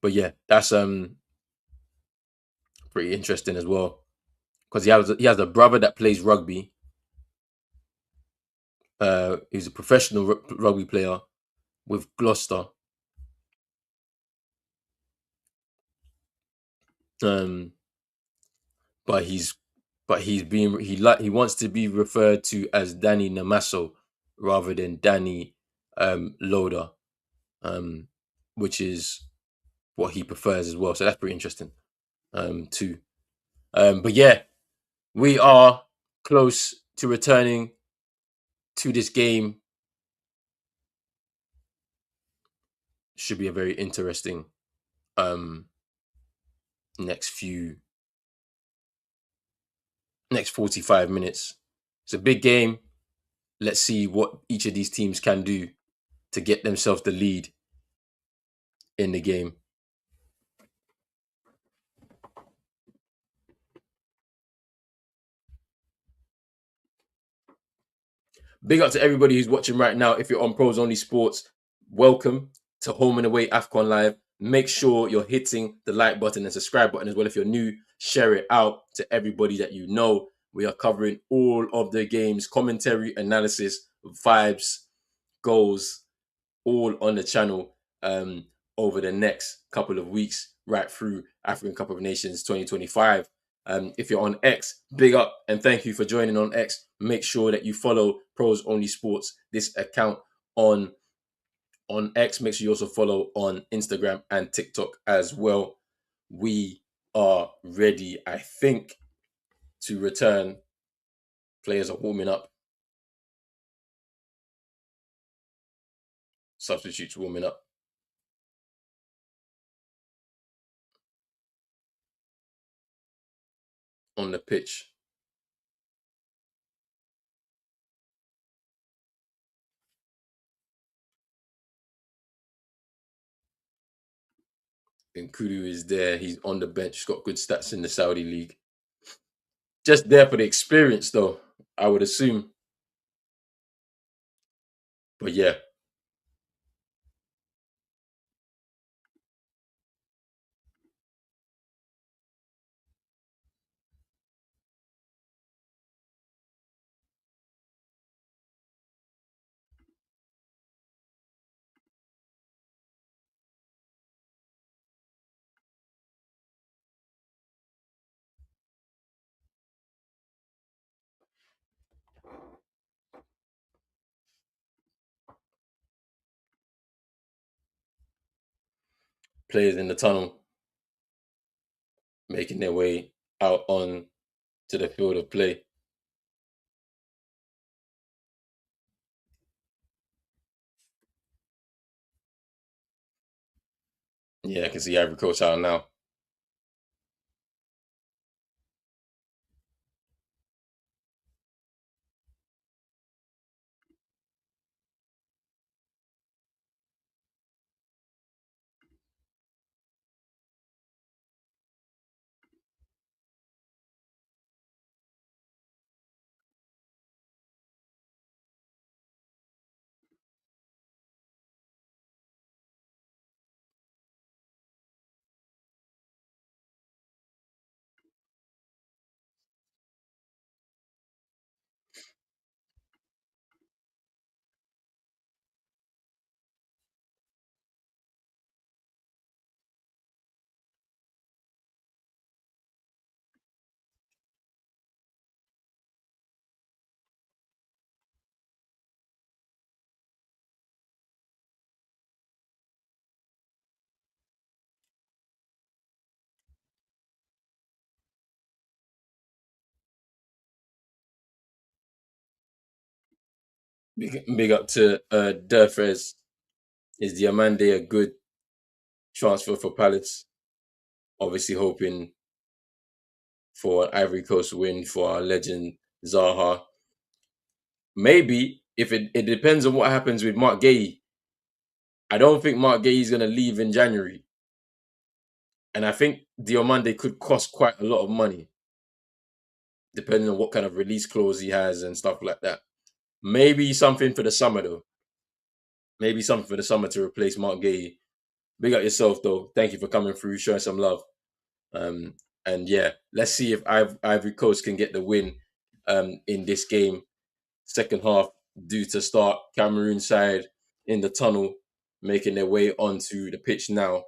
but yeah, that's pretty interesting as well because he has a brother that plays rugby. He's a professional rugby player with Gloucester. Um, but he's being he wants to be referred to as Danny Namaso rather than Danny Loader, um, which is what he prefers as well. So that's pretty interesting too. But yeah, we are close to returning to this game. Should be a very interesting um next few next 45 minutes. It's a big game. Let's see what each of these teams can do to get themselves the lead in the game. Big up to everybody who's watching right now. If you're on Pros Only Sports, welcome to Home and Away Afcon Live. Make sure you're hitting the like button and subscribe button as well. If you're new, share it out to everybody that you know. We are covering all of the games, commentary, analysis, vibes, goals, all on the channel over the next couple of weeks, right through African Cup of Nations 2025. If you're on X, big up and thank you for joining on X. Make sure that you follow Pros Only Sports, this account on X. Make sure you also follow on Instagram and TikTok as well. We are ready, I think, to return. Players are warming up, substitutes warming up on the pitch. And Kudu is there. He's on the bench. He's got good stats in the Saudi league. Just there for the experience, though, I would assume. But yeah, players in the tunnel making their way out on to the field of play. Yeah, I can see Ivory Coast out now. Big up to Durfres. Is Diamande a good transfer for Palace? Obviously hoping for an Ivory Coast win for our legend Zaha. Maybe if it depends on what happens with Mark Gay. I don't think Mark Gay is going to leave in January. And I think Diomande could cost quite a lot of money, depending on what kind of release clause he has and stuff like that. Maybe something for the summer, though. Maybe something for the summer to replace Mark Gay. Big up yourself, though. Thank you for coming through, showing some love. And yeah, let's see if Ivory Coast can get the win in this game. Second half due to start. Cameroon side in the tunnel, making their way onto the pitch now.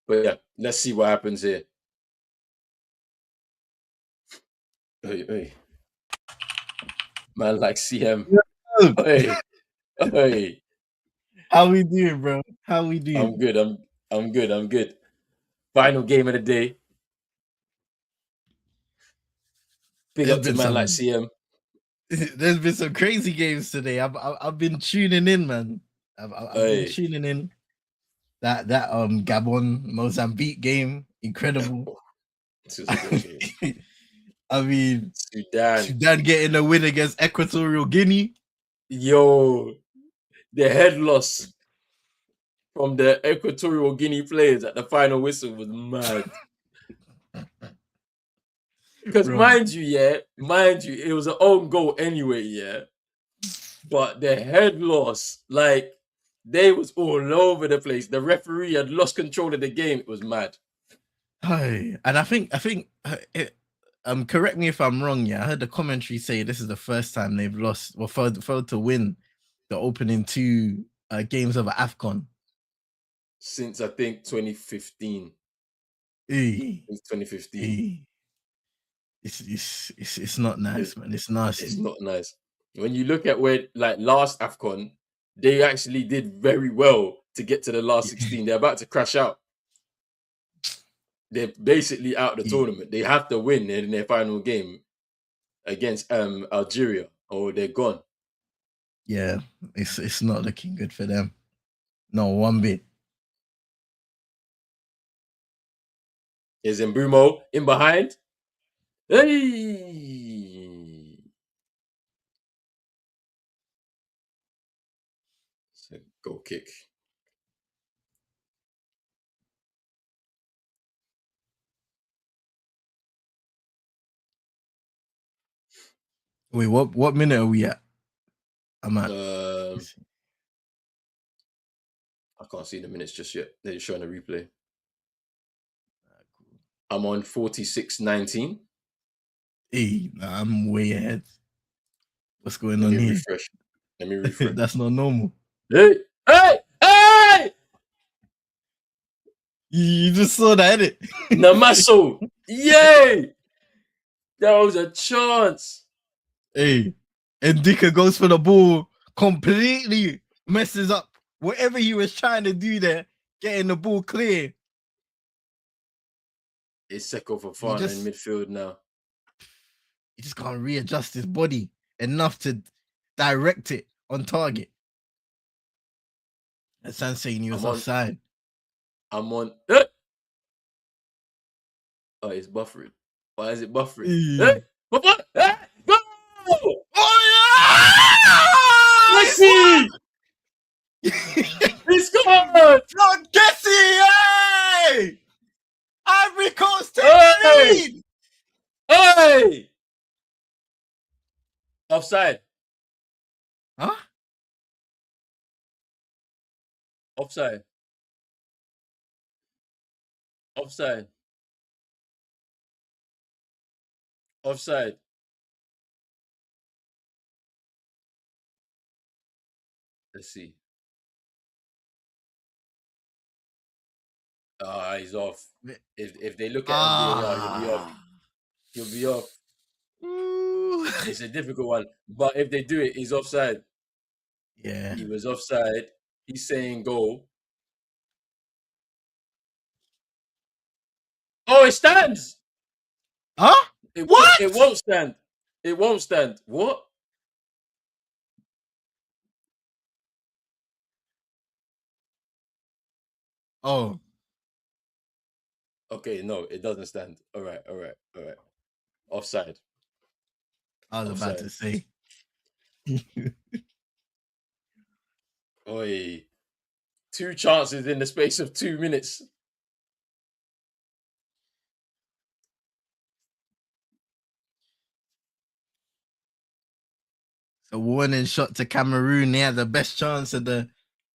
But yeah, let's see what happens here. Hey, hey. Man, like CM. Hey, hey. How we doing, bro? How we doing? I'm good. I'm good. I'm good. Final game of the day. Big There's up to been man like some. CM. There's been some crazy games today. I've been tuning in, man. I've been Hey. tuning in. That Gabon Mozambique game, incredible. This is a great game. I mean, Sudan. getting a win against Equatorial Guinea. Yo, the head loss from the Equatorial Guinea players at the final whistle was mad. Because mind you, it was an own goal anyway, yeah. But the head loss, like they was all over the place. The referee had lost control of the game. It was mad. And I think correct me if I'm wrong. Yeah, I heard the commentary say this is the first time they've lost or failed to win the opening two games of Afcon Since I think 2015. Since 2015. It's not nice, man. It's nasty. It's not nice. When you look at where like last Afcon, they actually did very well to get to the last 16. They're about to crash out. They're basically out of the tournament. They have to win in their final game against Algeria, or they're gone. Yeah, it's not looking good for them. No, one bit. Is Mbeumo in behind? Hey! It's a goal kick. Wait, what minute are we at? I'm at. I can't see the minutes just yet. They're showing a replay. I'm on 46:19. Hey, I'm way ahead. What's going Let on me here? refresh. Let me refresh. That's not normal. Hey! You just saw that, innit? Namaso! Yay! That was a chance. Hey, and Dika goes for the ball, completely messes up whatever he was trying to do there, getting the ball clear. It's Seko Fofana in midfield now. He just can't readjust his body enough to direct it on target. That's saying he was offside. I'm on. Oh, it's buffering. Why is it buffering? Hey! Go! Oh, yeah! Messi! He's gone! From Kessie! Hey! Ivory Coast, take the lead! Hey! Offside. Huh? Offside. Offside. Offside. Let's see. He's off. If they look at VAR, he'll be off. He'll be off. It's a difficult one. But if they do it, he's offside. Yeah. He was offside. He's saying goal. Oh, it stands. Huh? What? It won't stand. It won't stand. What? Oh. Okay, no, it doesn't stand. All right. Offside. I was about to say. Oi. 2 chances in the space of 2 minutes. A warning shot to Cameroon. They had the best chance of the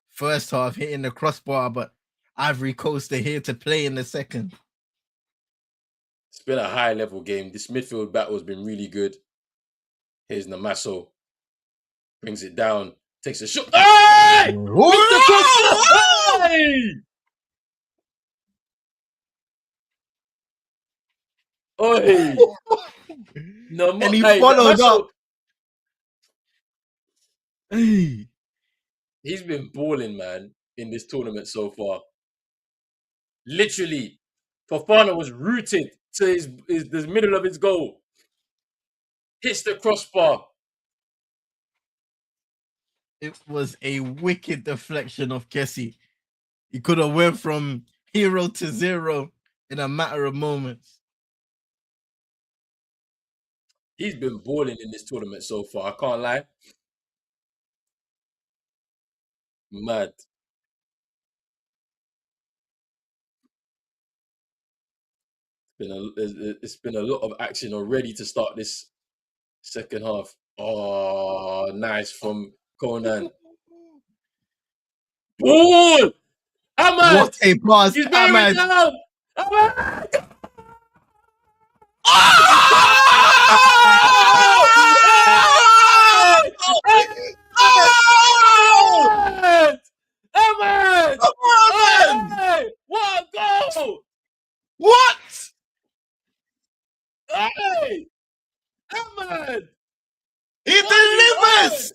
first half, hitting the crossbar, but Ivory Coast are here to play in the second. It's been a high-level game. This midfield battle has been really good. Here's Namaso. Brings it down. Takes a shot. Hey! Mr. Crossbar! Hey! Oi! No, and he followed Namaso. up. Hey. He's been balling, man, in this tournament so far. Literally, Fofana was rooted to the middle of his goal. Hits the crossbar. It was a wicked deflection of Kessie. He could have went from hero to zero in a matter of moments. He's been balling in this tournament so far. I can't lie. Mad. It's been a lot of action already to start this second half. Oh, nice from Conan. Ball! Ahmad! What a pass, He's bearing it down! Ahmad! Ahmad! What a goal! What? Hey! Ahmad! He delivers!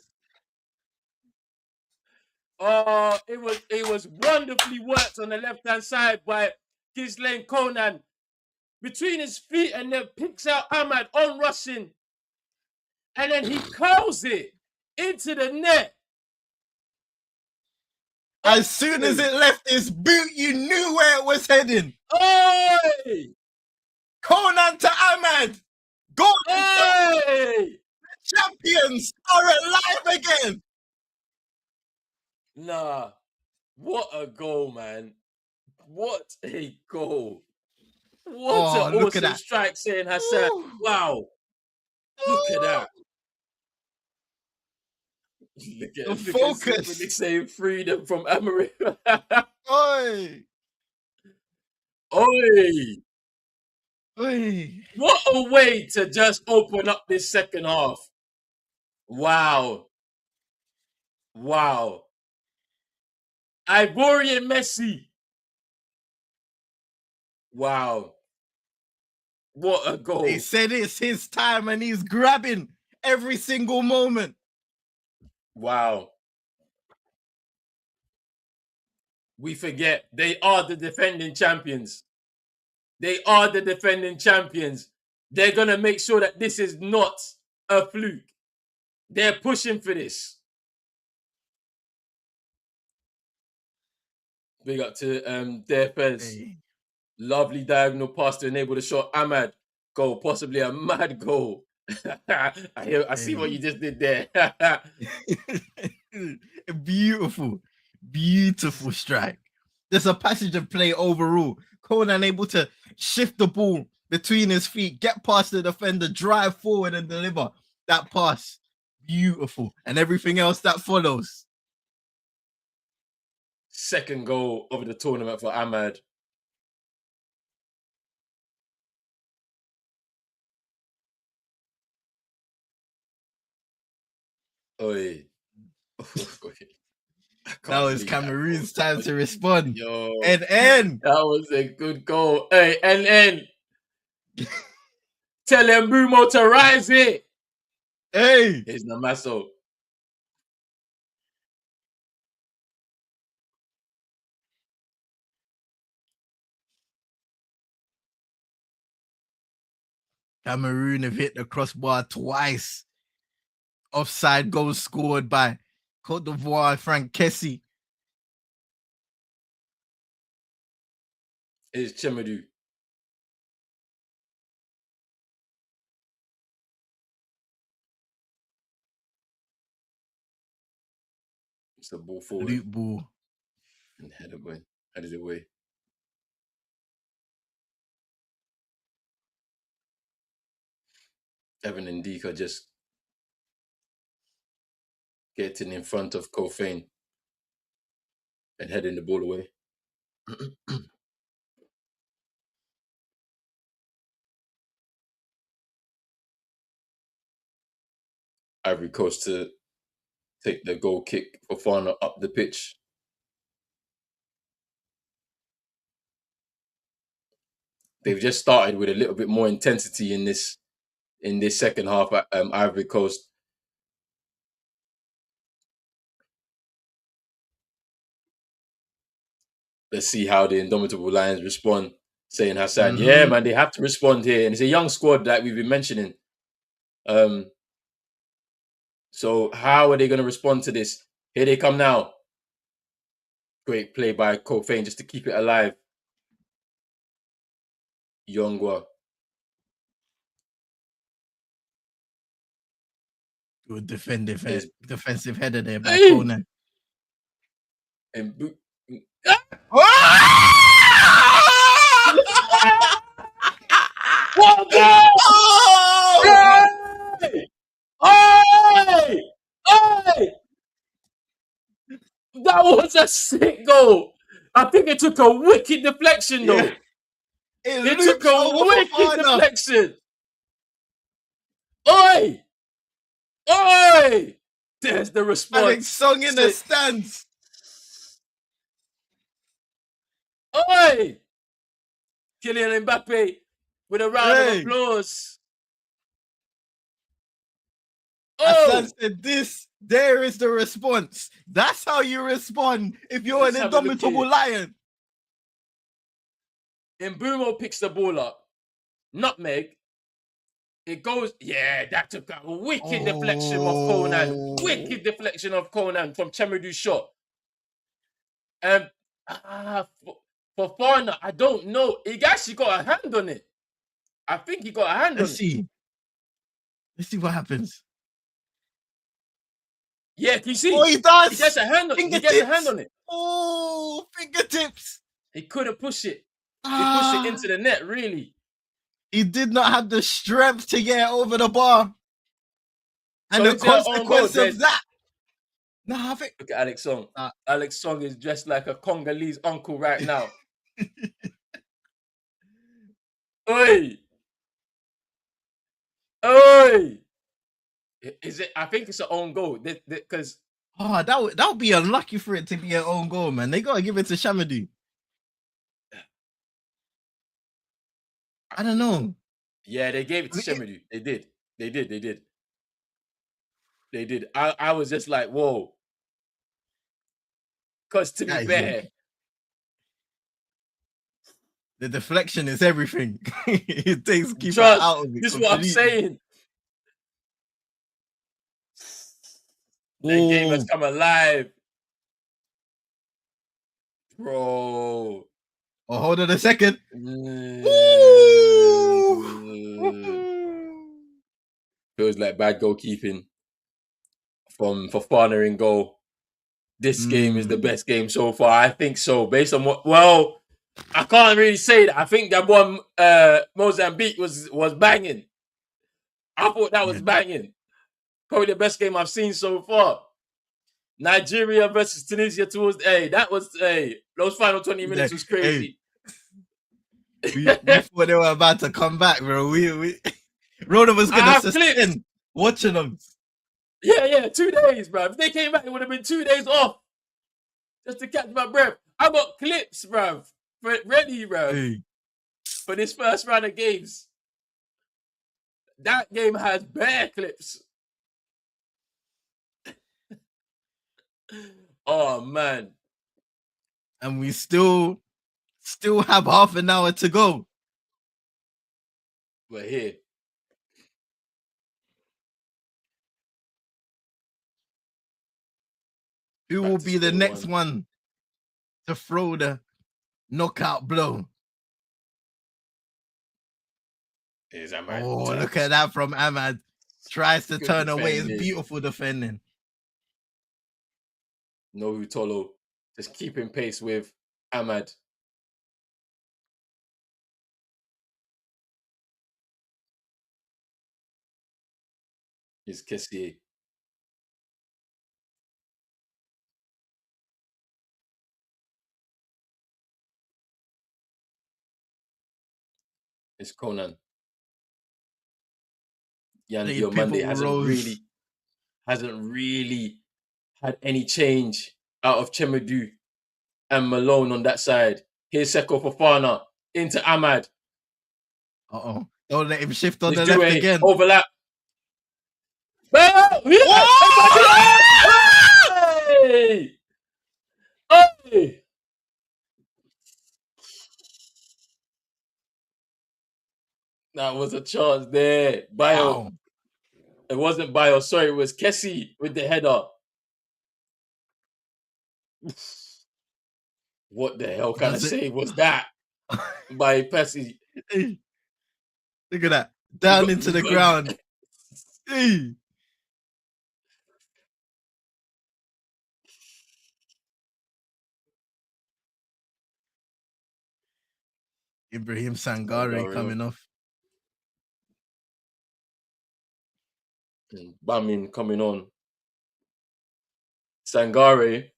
It was wonderfully worked on the left-hand side by Ghislaine Conan. Between his feet and then picks out Ahmad on rushing. And then he curls it into the net. As soon as it left his boot, you knew where it was heading. Oi! Conan to Ahmad. Goal! Hey! The champions are alive again. Nah. What a goal, man. What a goal. What an awesome strike, saying Hassan. Wow. Look at that. Look at the focus. Saying freedom from Amory. Oi. Oi. Oi. What a way to just open up this second half. Wow. Wow. Ivorian Messi. Wow. What a They goal. said it's his time and he's grabbing every single moment. Wow. We forget they are the defending champions. They are the defending champions. They're going to make sure that this is not a fluke. They're pushing for this. Big up to Defense. Hey, Lovely diagonal pass to enable the shot. Goal, possibly a mad goal. I see what you just did there. beautiful, beautiful strike. There's a passage of play overall. Conan able to shift the ball between his feet, get past the defender, drive forward and deliver that pass. Beautiful. And everything else that follows. Second goal of the tournament for Ahmad. Oi. That was Cameroon's time to respond. And that was a good goal. Hey, and tell Mbumo to rise it. Hey, Here's Namaso. Cameroon have hit the crossbar twice. Offside goal scored by Cote d'Ivoire Frank Kessie. It's Chemedu. It's the ball forward. Loop ball. And head it away. Evan and Dika just getting in front of Kofane and heading the ball away. Ivory Coast to take the goal kick for Fana up the pitch. They've just started with a little bit more intensity in this second half at Ivory Coast. Let's see how the Indomitable Lions respond. Saying Hassan, yeah, man, they have to respond here. And it's a young squad that we've been mentioning. So how are they going to respond to this? Here they come now. Great play by Kofane just to keep it alive. Yongwa. Good defensive header there by Hey! Conan. And what goal! Oh! Hey! Hey! Hey! That was a sick goal. I think it took a wicked deflection, though. Yeah. It took a wicked deflection. Oi! Oi! There's the response. Alex Song in the stands. Oi! Kylian Mbappe with a round of applause. Hassan said this. There is the response. That's how you respond if you're an indomitable lion. Mbumo picks the ball up. Nutmeg. It goes, yeah, that took a wicked deflection of Conan. Wicked deflection of Conan from Chemedu's shot. And for Fana, I don't know. He actually got a hand on it. I think he got a hand on it. Let's see what happens. Yeah, can you see? Oh, he does. He gets a hand on it. He gets a hand on it. Oh, fingertips. He couldn't push it. He pushed it into the net, really. He did not have the strength to get over the bar. And so the consequence of that. No, I think. Look at Alex Song. Alex Song is dressed like a Congolese uncle right now. Oi! Oi! Is it? I think it's an own goal because Oh, that would be unlucky for it to be an own goal, man. They gotta give it to Shamadou. I don't know. Yeah, they gave it to Shemidu. They did. They did. They did. They did. I was just like, whoa. Because to be That is fair, the deflection is everything. It takes keeper trust. out of it This is what I'm completely. saying. That game has Oh, come alive, bro. oh, hold on a second. Ooh. Feels like bad goalkeeping from Fofana in goal. This game is the Mm. best game so far. I think so. Based on what, well, I can't really say that. I think that one Mozambique was banging. I thought that Yeah. was banging. Probably the best game I've seen so far. Nigeria versus Tunisia towards that was those final 20 minutes was Hey, crazy. we thought they were about to come back, bro. We Rhoda was I gonna have clips. suspend watching them. Yeah, 2 days, bro. If they came back, it would have been 2 days off just to catch my breath. I got clips, bro. Ready, bro, Hey, for this first round of games. That game has bare clips. Oh man. and we still have half an hour to go. We're here. Who Back will to be the square next one. one to throw the knockout blow? Is Ahmad Oh, look Touch. at that from Ahmad. Tries to Good turn away. It's defending. beautiful defending. No Hutolo. Just keeping pace with Ahmad. Is Kessier. Is Conan. Yan Played Diomande pivotal roles. hasn't really had any change out of Chemedu and Malone on that side. Here's Seko Fofana into Ahmad. Uh-oh. Don't let him shift on Let's the do left a again. overlap. Oh, yeah! Hey! Hey! That was a chance there. Bio. Wow. It wasn't Bio. Sorry, it was Kessie with the header. What the hell kind of Does it? save was that by Pessi? Hey, look at that. We Down got, into we the got ground. Hey. Ibrahim Sangare Sangare coming off. and Bamin coming on. Sangare,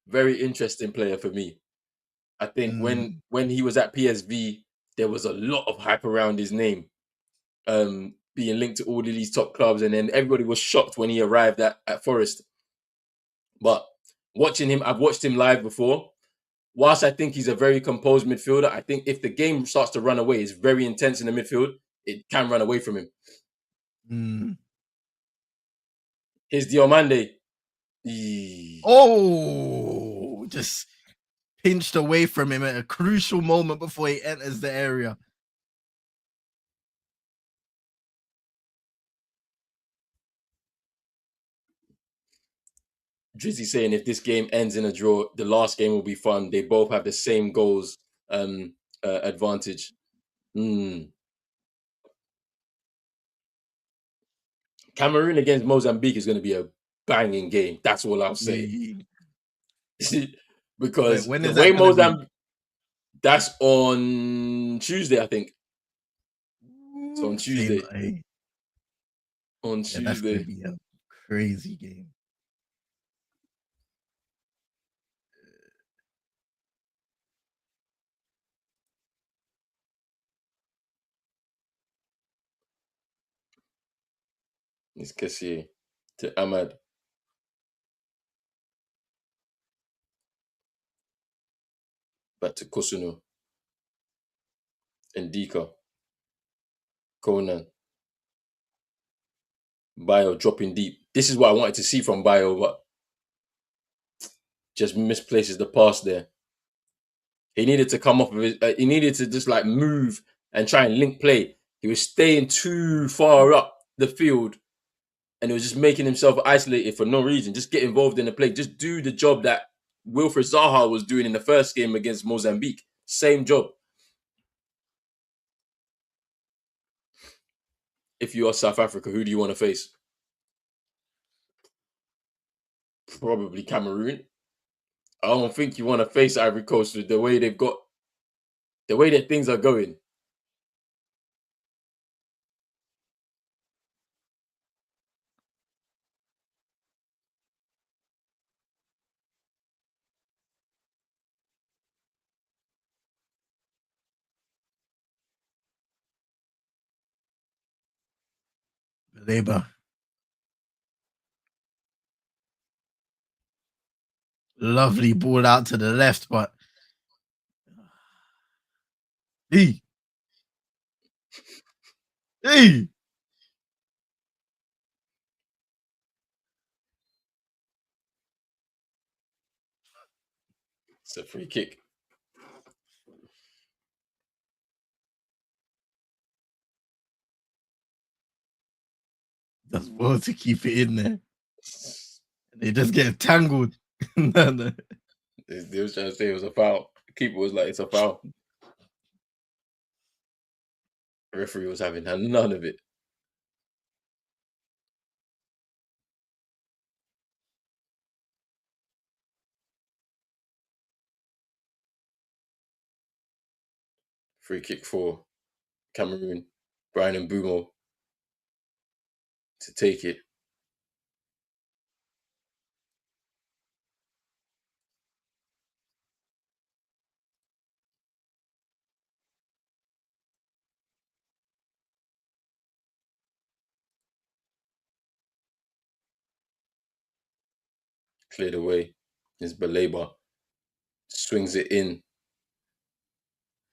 very interesting player for me. I think Mm. when he was at PSV, there was a lot of hype around his name, being linked to all of these top clubs, and then everybody was shocked when he arrived at Forest. But watching him, I've watched him live before. Whilst I think he's a very composed midfielder, I think if the game starts to run away, it's very intense in the midfield. It can run away from him. Mm. Here's Diomande. Oh, just pinched away from him at a crucial moment before he enters the area. Drizzy saying if this game ends in a draw, the last game will be fun. They both have the same goals advantage. Cameroon against Mozambique is going to be a banging game. That's all I'll say. Yeah. Wait, Because when the is way that gonna be? Mozambique, that's on Tuesday, I think. It's on Same. Tuesday. Hey, On yeah, that's gonna Tuesday. be a crazy game. It's Kessier to Ahmad. Back to Kusunu. Ndika. Conan. Bio dropping deep. This is what I wanted to see from Bio, but just misplaces the pass there. He needed to come off of it. He needed to just like move and try and link play. He was staying too far up the field and he was just making himself isolated for no reason. Just get involved in the play. Just do the job that Wilfred Zaha was doing in the first game against Mozambique. Same job. If you are South Africa, who do you want to face? Probably Cameroon. I don't think you want to face Ivory Coast with the way they've got, the way that things are going. Labour. Lovely ball out to the left, but hey. It's a free kick. Does well to keep it in there. They just get tangled. They was trying to say it was a foul. The keeper was like, it's a foul. The referee was having none of it. Free kick for Cameroon. Brian and Bumo to take it. Cleared away. Is Baleba. Swings it in.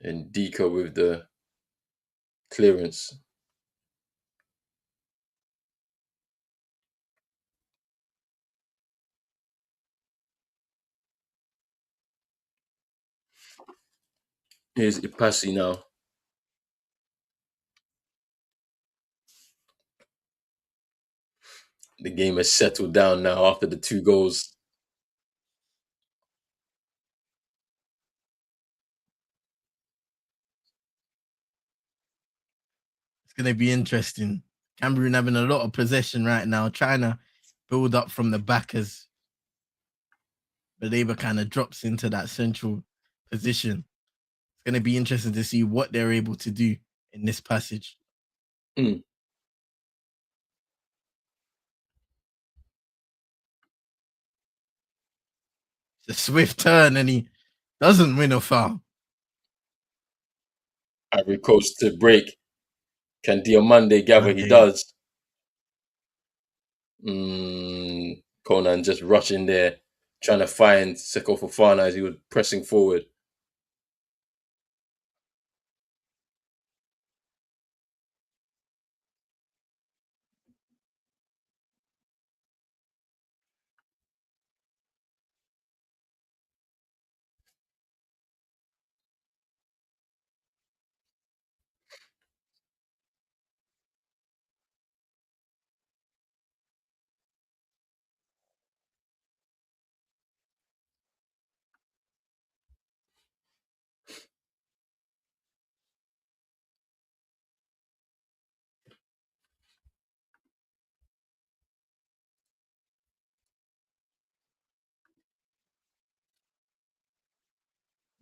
And Dika with the clearance. Here's Ipasi now. The game has settled down now after the 2 goals. It's going to be interesting. Cameroon having a lot of possession right now, trying to build up from the backers. But Labour kind of drops into that central position. It's going to be interesting to see what they're able to do in this passage. Mm. It's a swift turn and he doesn't win a foul. Ivory Coast to break. Can Diomande gather? He does. Conan just rushing there, trying to find Seko Fofana as he was pressing forward.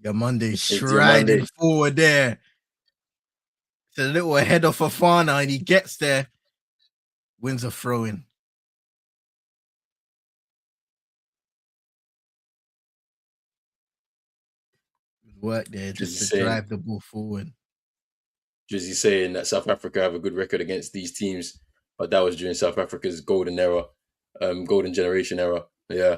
Diomande striding forward there. It's a little ahead of Fofana and he gets there. Wins a throw-in. Work there just to drive the ball forward. Drizzy saying that South Africa have a good record against these teams, but that was during South Africa's golden era, golden generation era. Yeah.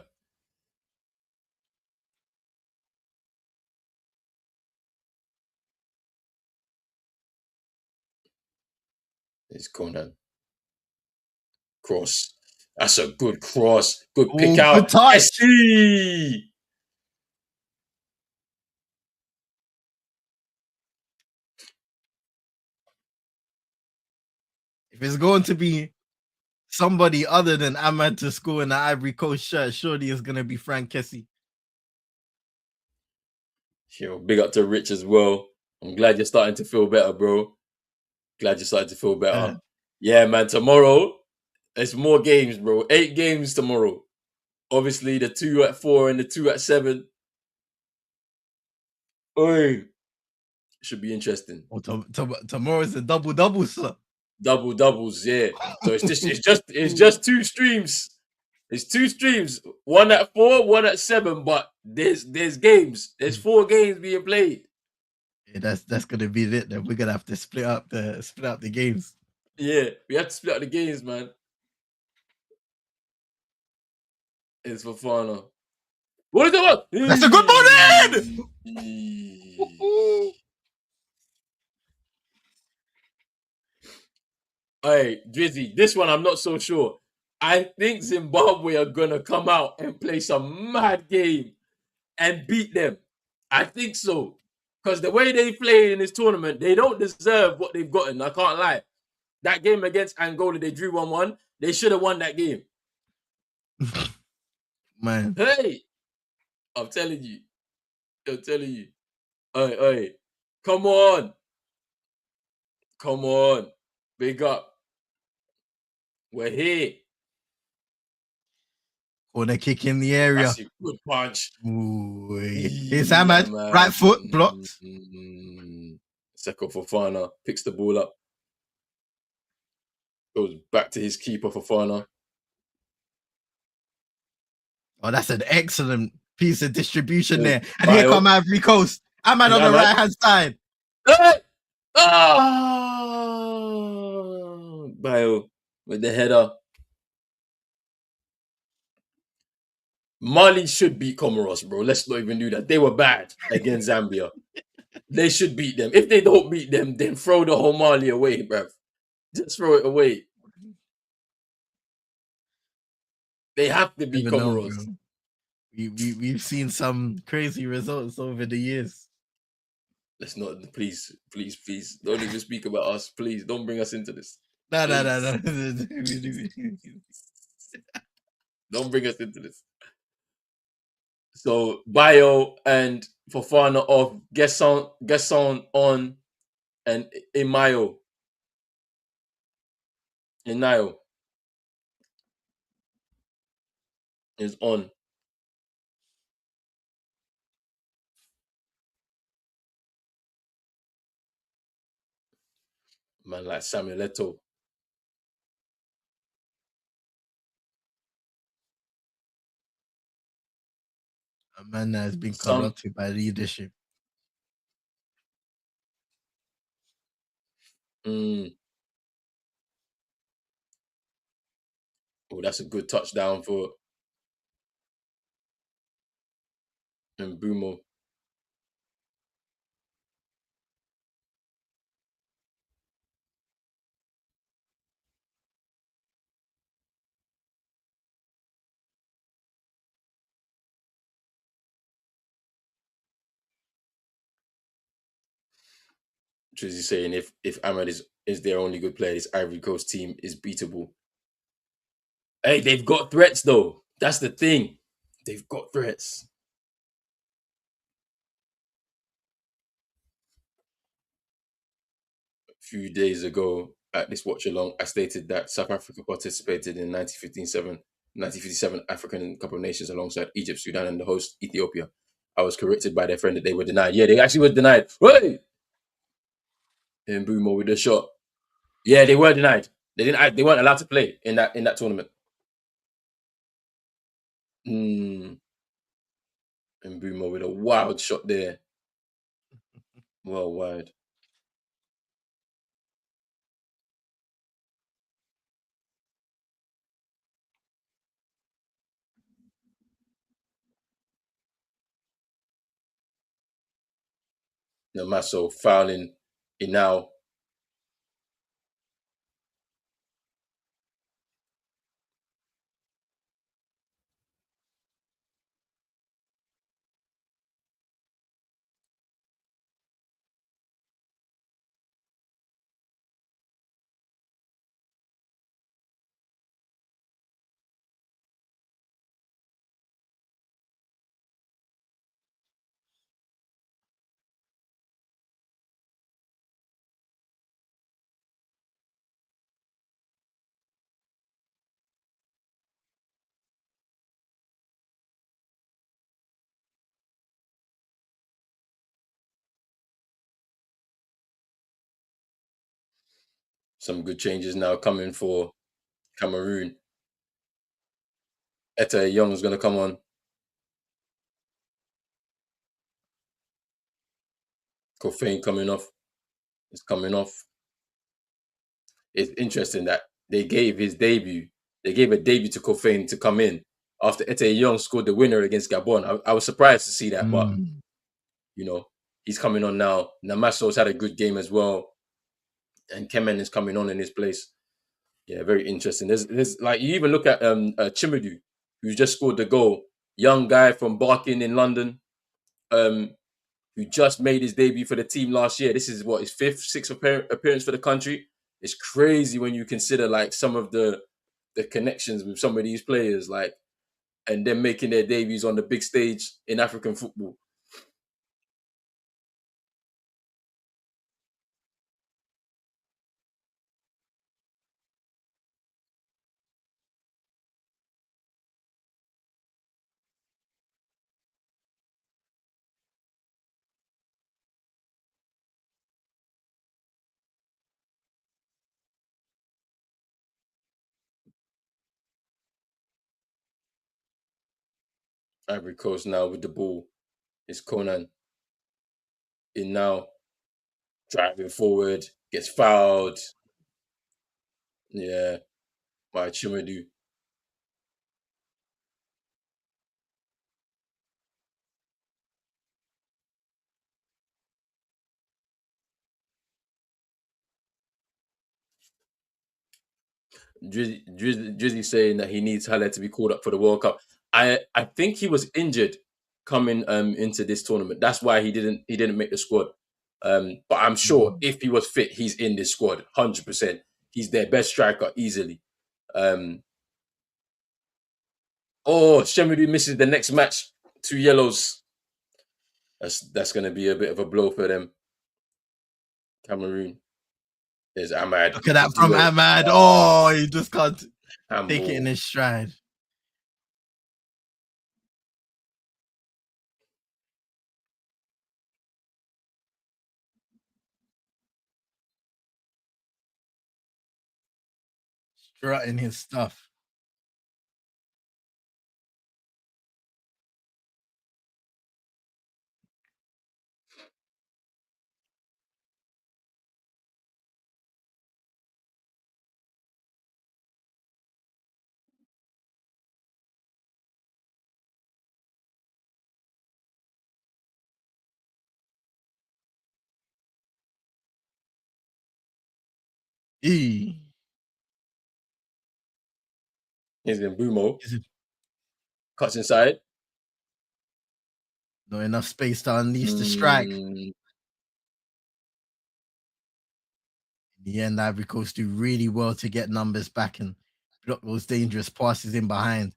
It's Conan. Cross. That's a good cross. Good pick Oh, good out. touch. SC. If it's going to be somebody other than Ahmad to score in the Ivory Coast shirt, surely it's going to be Frank Kessie. Yo, big up to Rich as well. I'm glad you're starting to feel better, bro. Glad you're starting to feel better. Yeah, man. Tomorrow, it's more games, bro. 8 games tomorrow. Obviously, the 2 at 4 and the 2 at 7. Oi. Should be interesting. Oh, tomorrow's a double, sir. Double doubles, yeah. So it's just 2 streams. It's 2 streams. 1 at 4, 1 at 7. But there's games. There's 4 games being played. Yeah, that's gonna be it. Then we're gonna have to split up the games. Yeah, we have to split up the games, man. It's for fun. What is that? That's a good ball in! Hey, Drizzy, this one I'm not so sure. I think Zimbabwe are gonna come out and play some mad game and beat them. I think so. Because the way they play in this tournament, they don't deserve what they've gotten. I can't lie. That game against Angola, they drew 1-1. They should have won that game. Man. Hey, I'm telling you. Hey. Come on. Come on. Big up. We're here. Corner kick in the area. That's a good punch. Ooh, here's Ahmad. Right foot blocked. Seko Fofana picks the ball up. Goes back to his keeper, Fofana. Oh, that's an excellent piece of distribution there. And Bio. here come Ivory Coast. Ahmad on the right hand side. Hey! Bio with the header. Mali should beat Comoros, bro. Let's not even do that. They were bad against Zambia. They should beat them. If they don't beat them, then throw the whole Mali away, bruv. Just throw it away. They have to beat Comoros. We've seen some crazy results over the years. Let's not, please. Don't even speak about us. Please, don't bring us into this. No. Don't bring us into this. So Bio and Fofana off, Gesson on, and Inayo is on. Man like Samuel Eto'o. A man that has been corrupted by leadership. Oh, that's a good touchdown for Mbumo. Trizzy saying if Ahmed is their only good player, this Ivory Coast team is beatable. Hey, they've got threats though. That's the thing. They've got threats. A few days ago at this Watchalong, I stated that South Africa participated in 1957 African Cup of Nations alongside Egypt, Sudan, and the host Ethiopia. I was corrected by their friend that they were denied. Yeah, they actually were denied. Hey! And Boomo with the shot. Yeah, they were denied. They didn't. They weren't allowed to play in that tournament. And Boomo with a wild shot there. Well wide. Namaso fouling Inao. Some good changes now coming for Cameroon. Etta Young's going to come on. Kofane coming off. Is coming off. It's interesting that they gave his debut. They gave a debut to Kofane to come in after Ete Young scored the winner against Gabon. I was surprised to see that, but Mm. you know he's coming on now. Namasso's had a good game as well, and Kemen is coming on in his place. Yeah, very interesting. There's like you even look at Chimadu, who just scored the goal. Young guy from Barking in London, um, who just made his debut for the team last year. This is what his fifth, sixth appearance for the country. It's crazy when you consider like some of the connections with some of these players, like and them making their debuts on the big stage in African football. Ivory Coast now with the ball. It's Conan in now, driving forward, gets fouled. Yeah, by Chimadu. Drizzy saying that he needs Haller to be called up for the World Cup. I think he was injured coming into this tournament. That's why he didn't make the squad. But I'm sure if he was fit, he's in this squad 100%. He's their best striker easily. Um, oh, Shemidu misses the next match. 2 yellows. That's going to be a bit of a blow for them. Cameroon. There's Ahmad Look at with the that from duo. Ahmad. Oh, he just can't take it in Handball. his stride. Strutting his stuff. E. He's in Bumo. Is it Cuts inside. not enough space to unleash the strike? Mm, In the end, Ivory Coast do really well to get numbers back and block those dangerous passes in behind.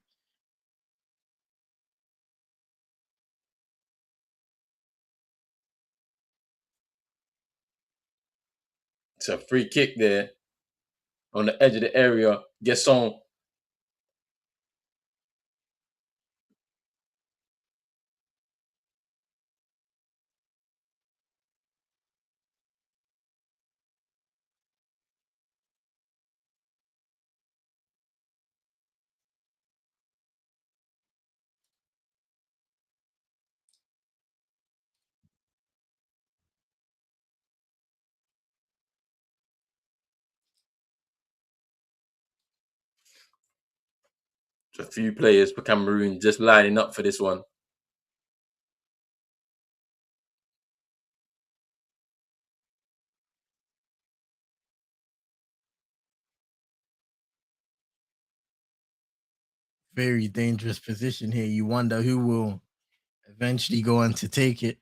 it's a free kick there on the edge of the area. Gesson. A few players for Cameroon just lining up for this one. Very dangerous position here. You wonder who will eventually go on to take it.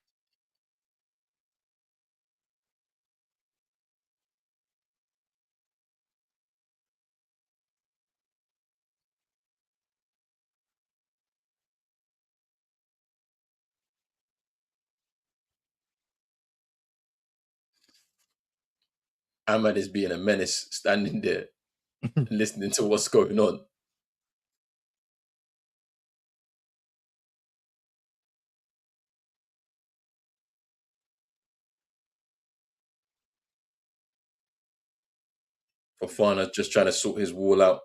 Ahmad is being a menace, standing there listening to what's going on. Fofana just trying to sort his wall out.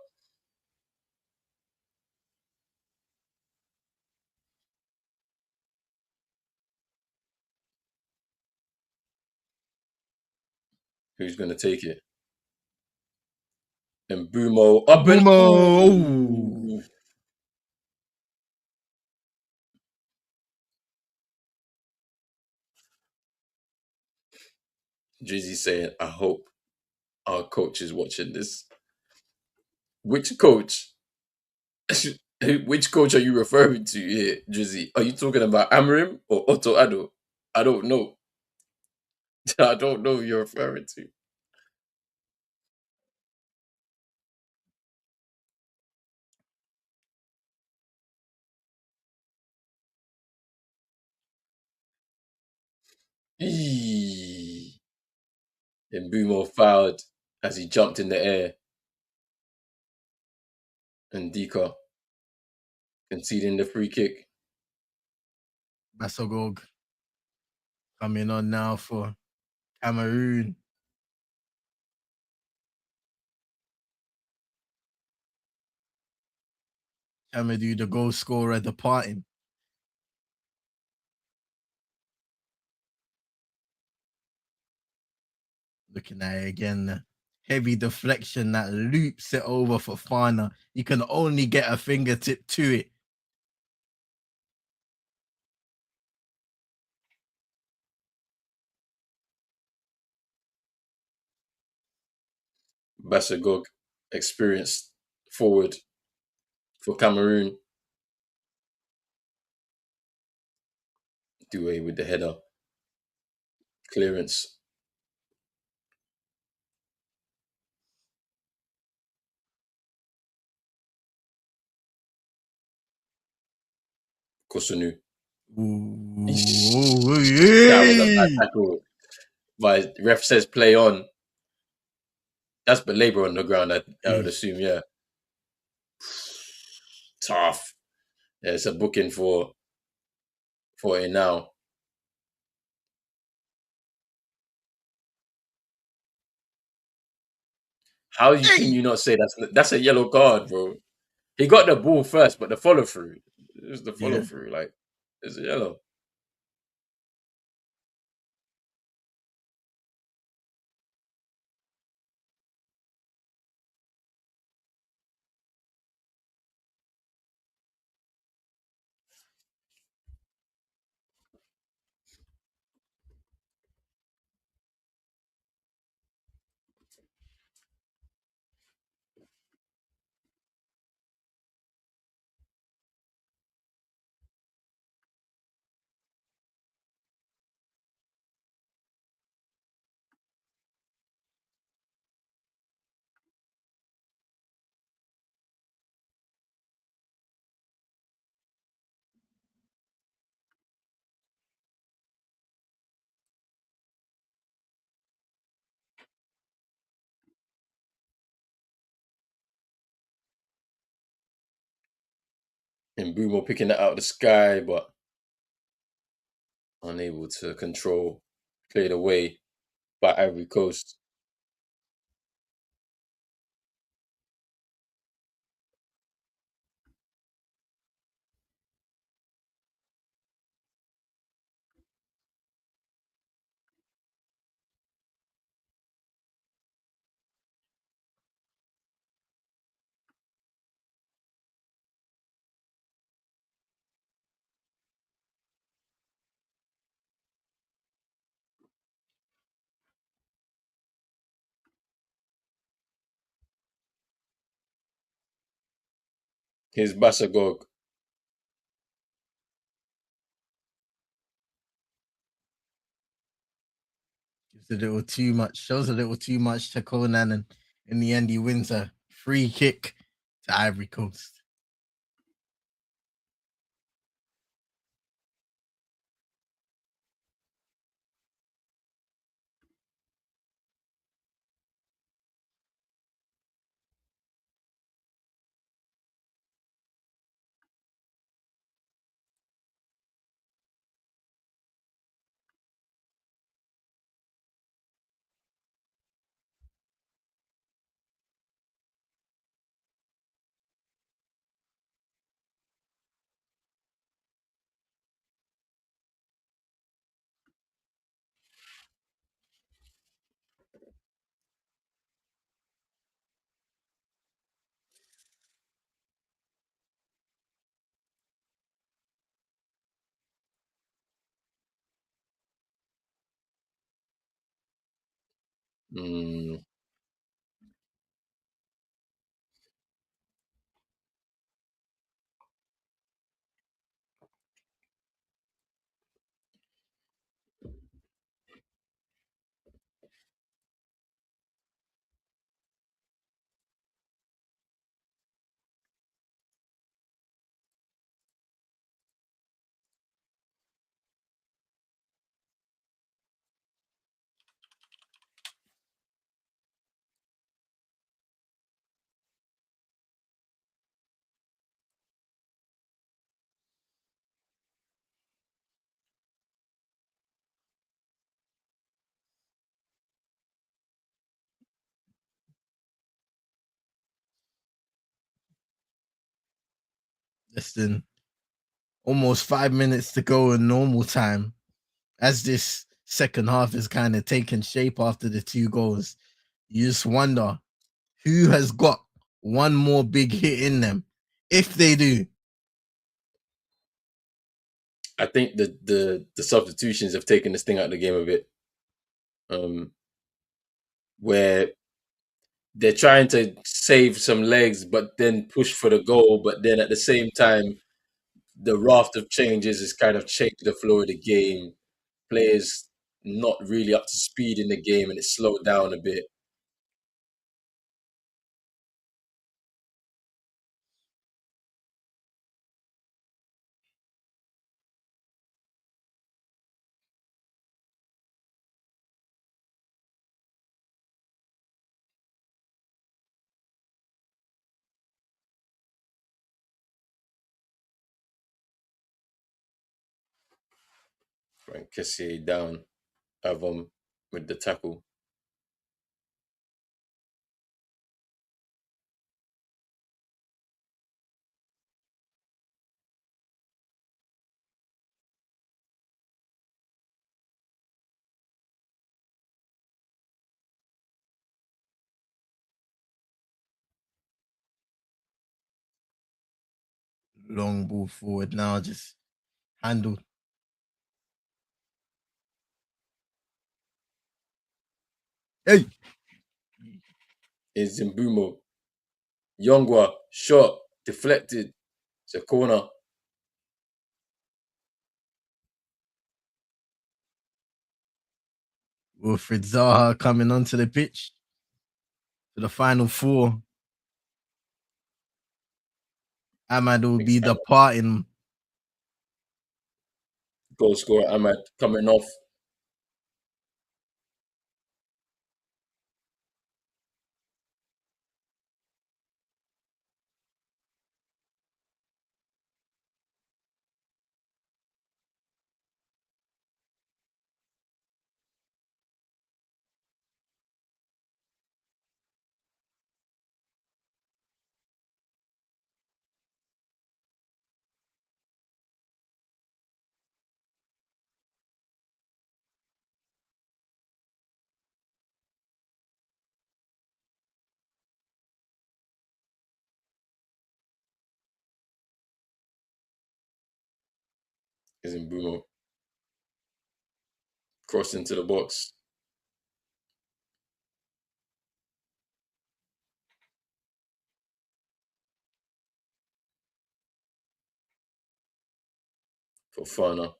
Who's going to take it? And Bumo up and Bumo. ooh. Drizzy saying, I hope our coach is watching this. Which coach? Which coach are you referring to here, Drizzy? Are you talking about Amrim or Otto Addo? I don't know. I don't know who you're referring to. Eee. And Bumo fouled as he jumped in the air. And Dika conceding the free kick. Basogog coming on now for Cameroon. Cameroon, the goal scorer, departing. Looking at it again. Heavy deflection that loops it over for Fana. You can only get a fingertip to it. Basagog experienced forward for Cameroon. Doué with the header. Clearance. Kosunu. Ooh, That was a bad hey. tackle. But ref says play on. That's Belabor on the ground, I would assume, yeah. Tough. Yeah, it's a booking for it now. How can Hey. you not say that's a yellow card, bro? He got the ball first, but the follow through. It was the follow Yeah. through. Like, it's a yellow. And Bumo picking it out of the sky, but unable to control. Played away by Ivory Coast. Here's Basagog. Gives a little too much, shows a little too much to Conan, and in the end, he wins a free kick to Ivory Coast. Mm. Listen, almost 5 minutes to go in normal time. As this second half is kind of taking shape after the two goals, you just wonder who has got one more big hit in them. If they do, I think the substitutions have taken this thing out of the game a bit. Where they're trying to save some legs, but then push for the goal. But then at the same time, the raft of changes has kind of changed the flow of the game. Players not really up to speed in the game, and it slowed down a bit. Frank Kessié down, Avon with the tackle. long ball forward now, just handled. Hey, Is Zimbumo. Yongwa, shot, deflected. It's a corner. Wilfred Zaha coming onto the pitch for the final four. Ahmad will be departing. Goal scorer Ahmad coming off. Is Zimbumo. Cross into the box. For Fana.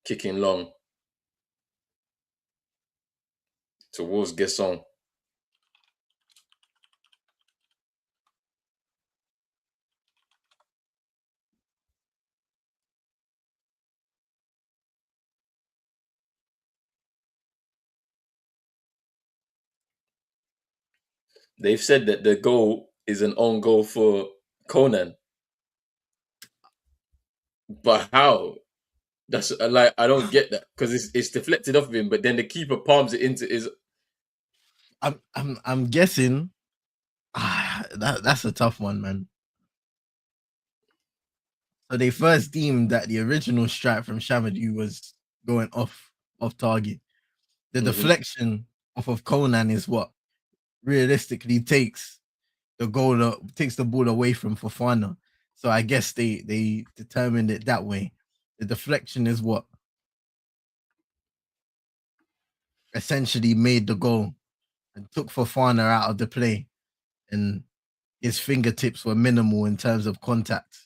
Kicking long towards Gesson. They've said that the goal is an own goal for Conan, but how? That's like I don't get that because it's deflected off of him, but then the keeper palms it into his. I'm guessing. That's a tough one, man. So they first deemed that the original strike from Shamadu was going off target. The Mhm. deflection off of Conan is what realistically takes the ball away from Fofana. So I guess they determined it that way. The deflection is what essentially made the goal. and took Fofana out of the play, and his fingertips were minimal in terms of contact,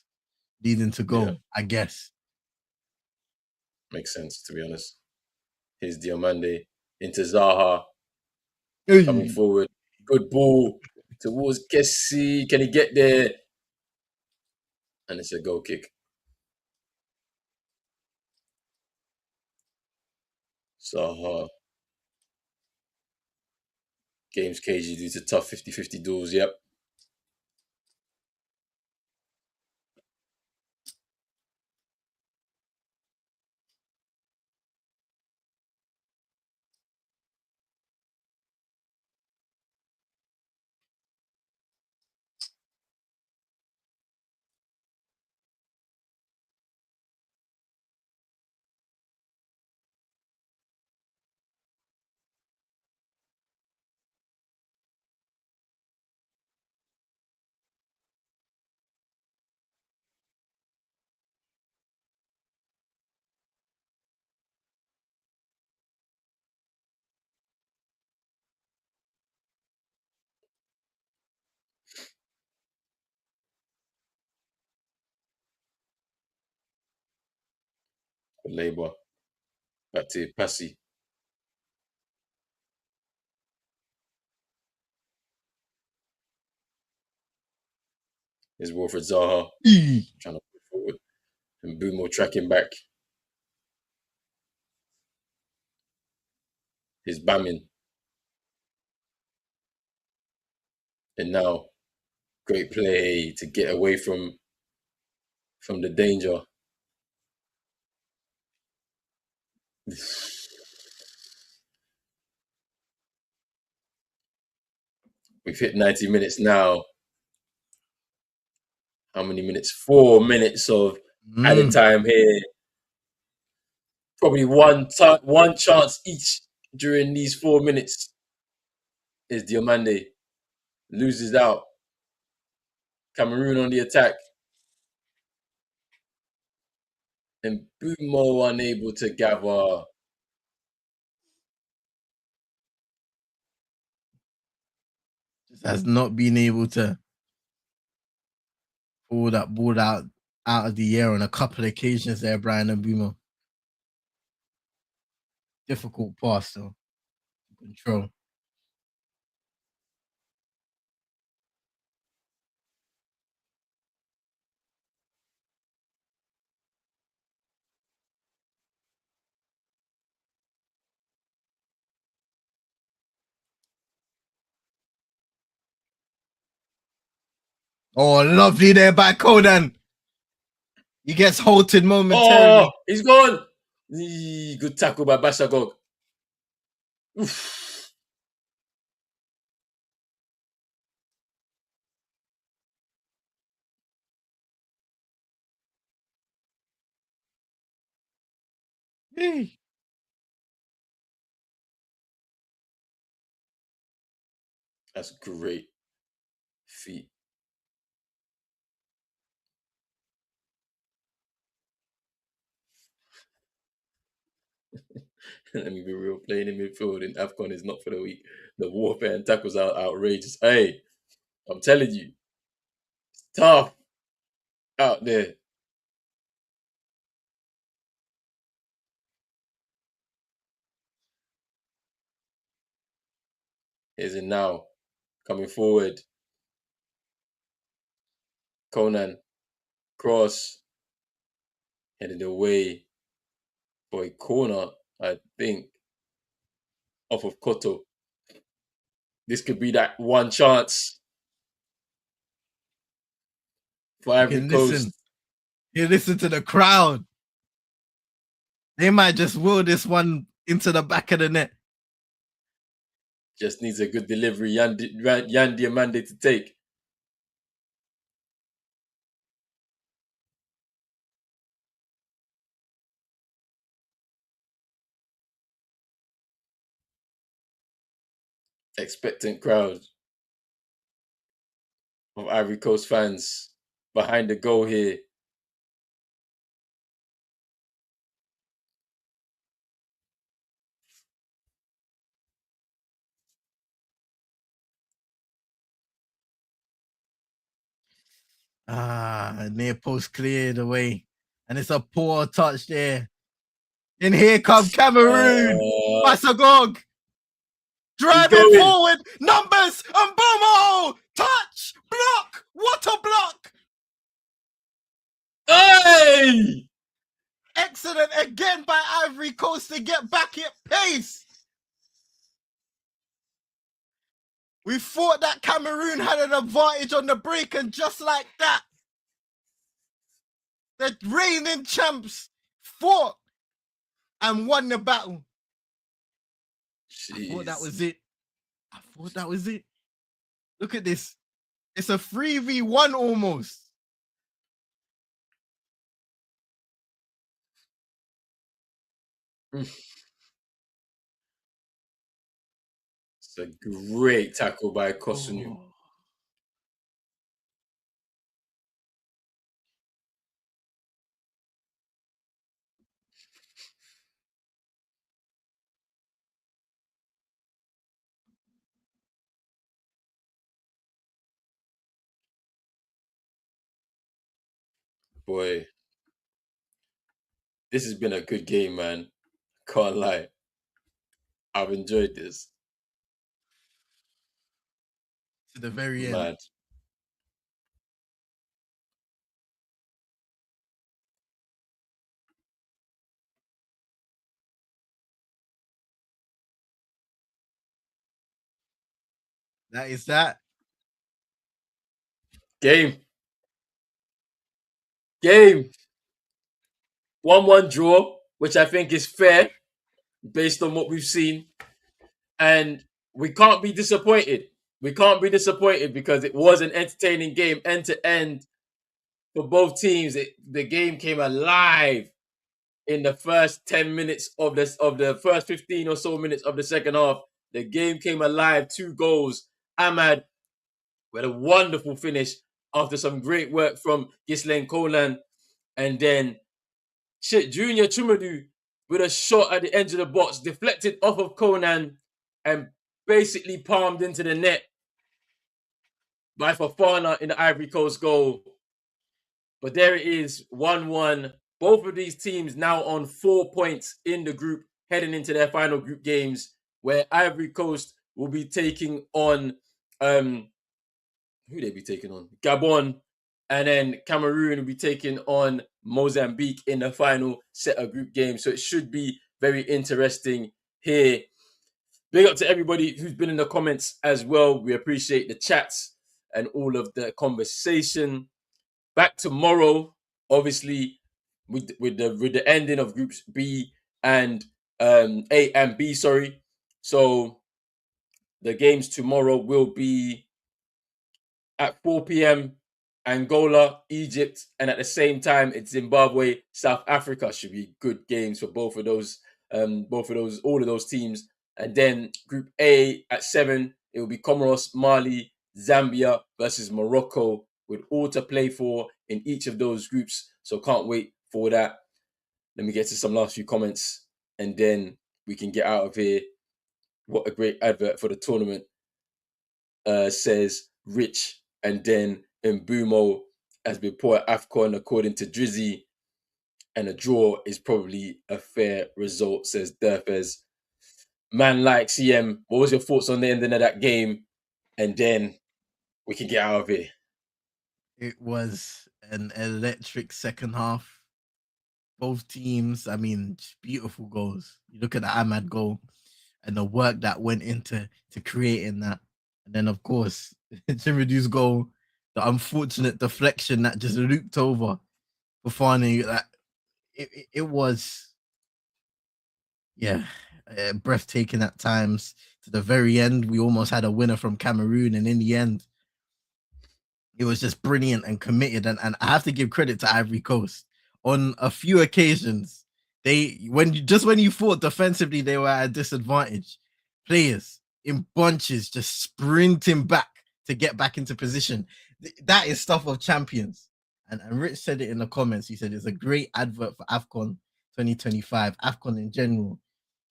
leading to goal. Yeah. I guess. Makes sense, to be honest. Here's Diomande into Zaha coming Hey. forward. Good ball towards Kessie. Can he get there? And it's a goal kick. Zaha. Game's cagey due to tough 50-50 duels. Yep. Labour. Back to Passy. Here's Wilfred Zaha. Trying to push forward. And Bumo tracking back. Here's Bamin. And now, great play to get away from the danger. We've hit 90 minutes now. How many minutes? 4 minutes of added time here. Probably one chance each during these 4 minutes. Is Diomande. Loses out. Cameroon on the attack. And Bumo unable to gather. Just has not been able to pull that ball out of the air on a couple of occasions there, Brian Mbumo. Difficult pass though. Control. Oh, lovely there by Conan. He gets halted momentarily. Oh, he's gone. Good tackle by Bashagog. Oof. Hey. That's great feet. Let me be real. Playing in midfield in Afcon is not for the weak. The warfare and tackles are outrageous. Hey, I'm telling you, tough out there. Here's it now. Coming forward. Conan. Cross. Headed away for a corner, I think, off of Koto. This could be that one chance for You Ivory can Coast. listen. You listen to the crowd. They might just will this one into the back of the net. Just needs a good delivery. Yan Diomande to take. Expectant crowd of Ivory Coast fans behind the goal here. Near post cleared away. And it's a poor touch there. And here come Cameroon. Masagog. He's Driving going. forward. Numbers. And Bomo. Touch. Block. What a block. Hey! Excellent again by Ivory Coast to get back at pace. We thought that Cameroon had an advantage on the break, and just like that, the reigning champs fought and won the battle. Jeez. I thought that was it. Look at this. It's a 3v1 almost. It's a great tackle by Kosunu. Oh. Boy, this has been a good game, man. Can't lie. I've enjoyed this. To the very end. Mad. That is that. Game. 1-1 draw, which I think is fair based on what we've seen. And we can't be disappointed. We can't be disappointed because it was an entertaining game, end to end, for both teams. The game came alive in the first 10 minutes of the first 15 or so minutes of the second half. The game came alive. 2 goals. Ahmad with a wonderful finish after some great work from Ghislaine Colan. And then Junior Chumadu with a shot at the edge of the box, deflected off of Conan and basically palmed into the net by Fofana in the Ivory Coast goal. But there it is, 1-1. Both of these teams now on 4 points in the group, heading into their final group games, where Ivory Coast will be taking on who they be taking on? Gabon. And then Cameroon will be taking on Mozambique in the final set of group games. So it should be very interesting here. Big up to everybody who's been in the comments as well. We appreciate the chats and all of the conversation. Back tomorrow, obviously, with the ending of groups B and A and B, sorry. So the games tomorrow will be at 4 p.m. Angola, Egypt, and at the same time, it's Zimbabwe, South Africa. Should be good games for all of those teams. And then Group A at 7, it will be Comoros, Mali, Zambia versus Morocco, with all to play for in each of those groups. So can't wait for that. Let me get to some last few comments, and then we can get out of here. What a great advert for the tournament, says Rich. And then Mbumo has been poor at Afcon, according to Drizzy. And a draw is probably a fair result, says Durfez. Man like CM, what was your thoughts on the ending of that game? And then we can get out of here. It was an electric second half. Both teams, I mean, beautiful goals. You look at the Ahmad goal and the work that went into creating that. And then, of course, Chimidu's goal, the unfortunate deflection that just looped over Fofana. That it was, breathtaking at times. To the very end, we almost had a winner from Cameroon, and in the end, it was just brilliant and committed. And I have to give credit to Ivory Coast. On a few occasions, when you thought defensively they were at a disadvantage, players in bunches just sprinting back to get back into position. That is stuff of champions. And Rich said it in the comments. He said it's a great advert for Afcon 2025, Afcon in general.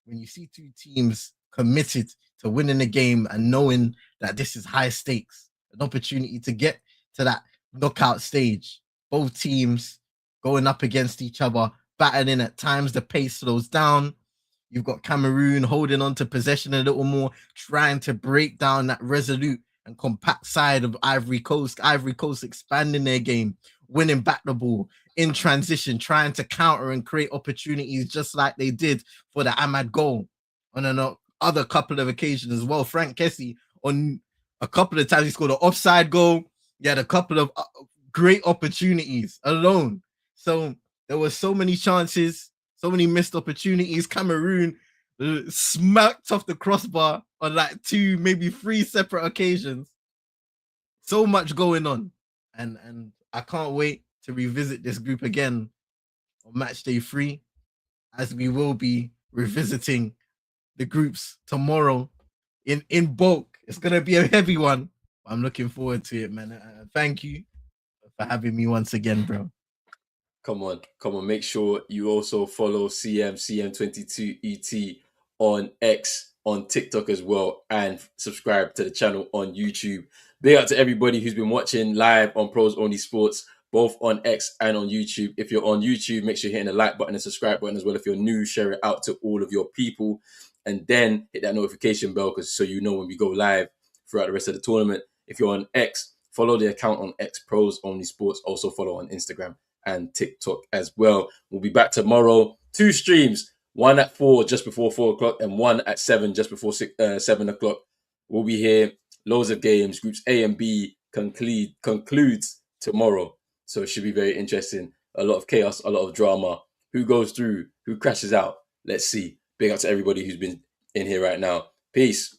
When you see two teams committed to winning the game and knowing that this is high stakes, an opportunity to get to that knockout stage. Both teams going up against each other, battling at times. The pace slows down. You've got Cameroon holding on to possession a little more, trying to break down that resolute and compact side of Ivory Coast. Ivory Coast expanding their game, winning back the ball in transition, trying to counter and create opportunities just like they did for the Ahmad goal on another couple of occasions as well. Frank Kessie, on a couple of times, he scored an offside goal. He had a couple of great opportunities alone. So there were so many chances, so many missed opportunities. Cameroon smacked off the crossbar on like 2, maybe 3 separate occasions. So much going on. And I can't wait to revisit this group again on match day 3, as we will be revisiting the groups tomorrow in bulk. It's going to be a heavy one. I'm looking forward to it, man. Thank you for having me once again, bro. Come on. Make sure you also follow CM22ET on X, on TikTok as well, and subscribe to the channel on YouTube. Big out to everybody who's been watching live on Pros Only Sports, both on X and on YouTube. If you're on YouTube, make sure you're hitting the like button and subscribe button as well. If you're new, share it out to all of your people, and then hit that notification bell so you know when we go live throughout the rest of the tournament. If you're on X, follow the account on X, Pros Only Sports. Also follow on Instagram and TikTok as well. We'll be back tomorrow. 2 streams, one at 4 just before 4 o'clock and one at 7 just before 7 o'clock. We'll be here. Loads of games. Groups A and B concludes tomorrow. So it should be very interesting. A lot of chaos, a lot of drama. Who goes through? Who crashes out? Let's see. Big up to everybody who's been in here right now. Peace.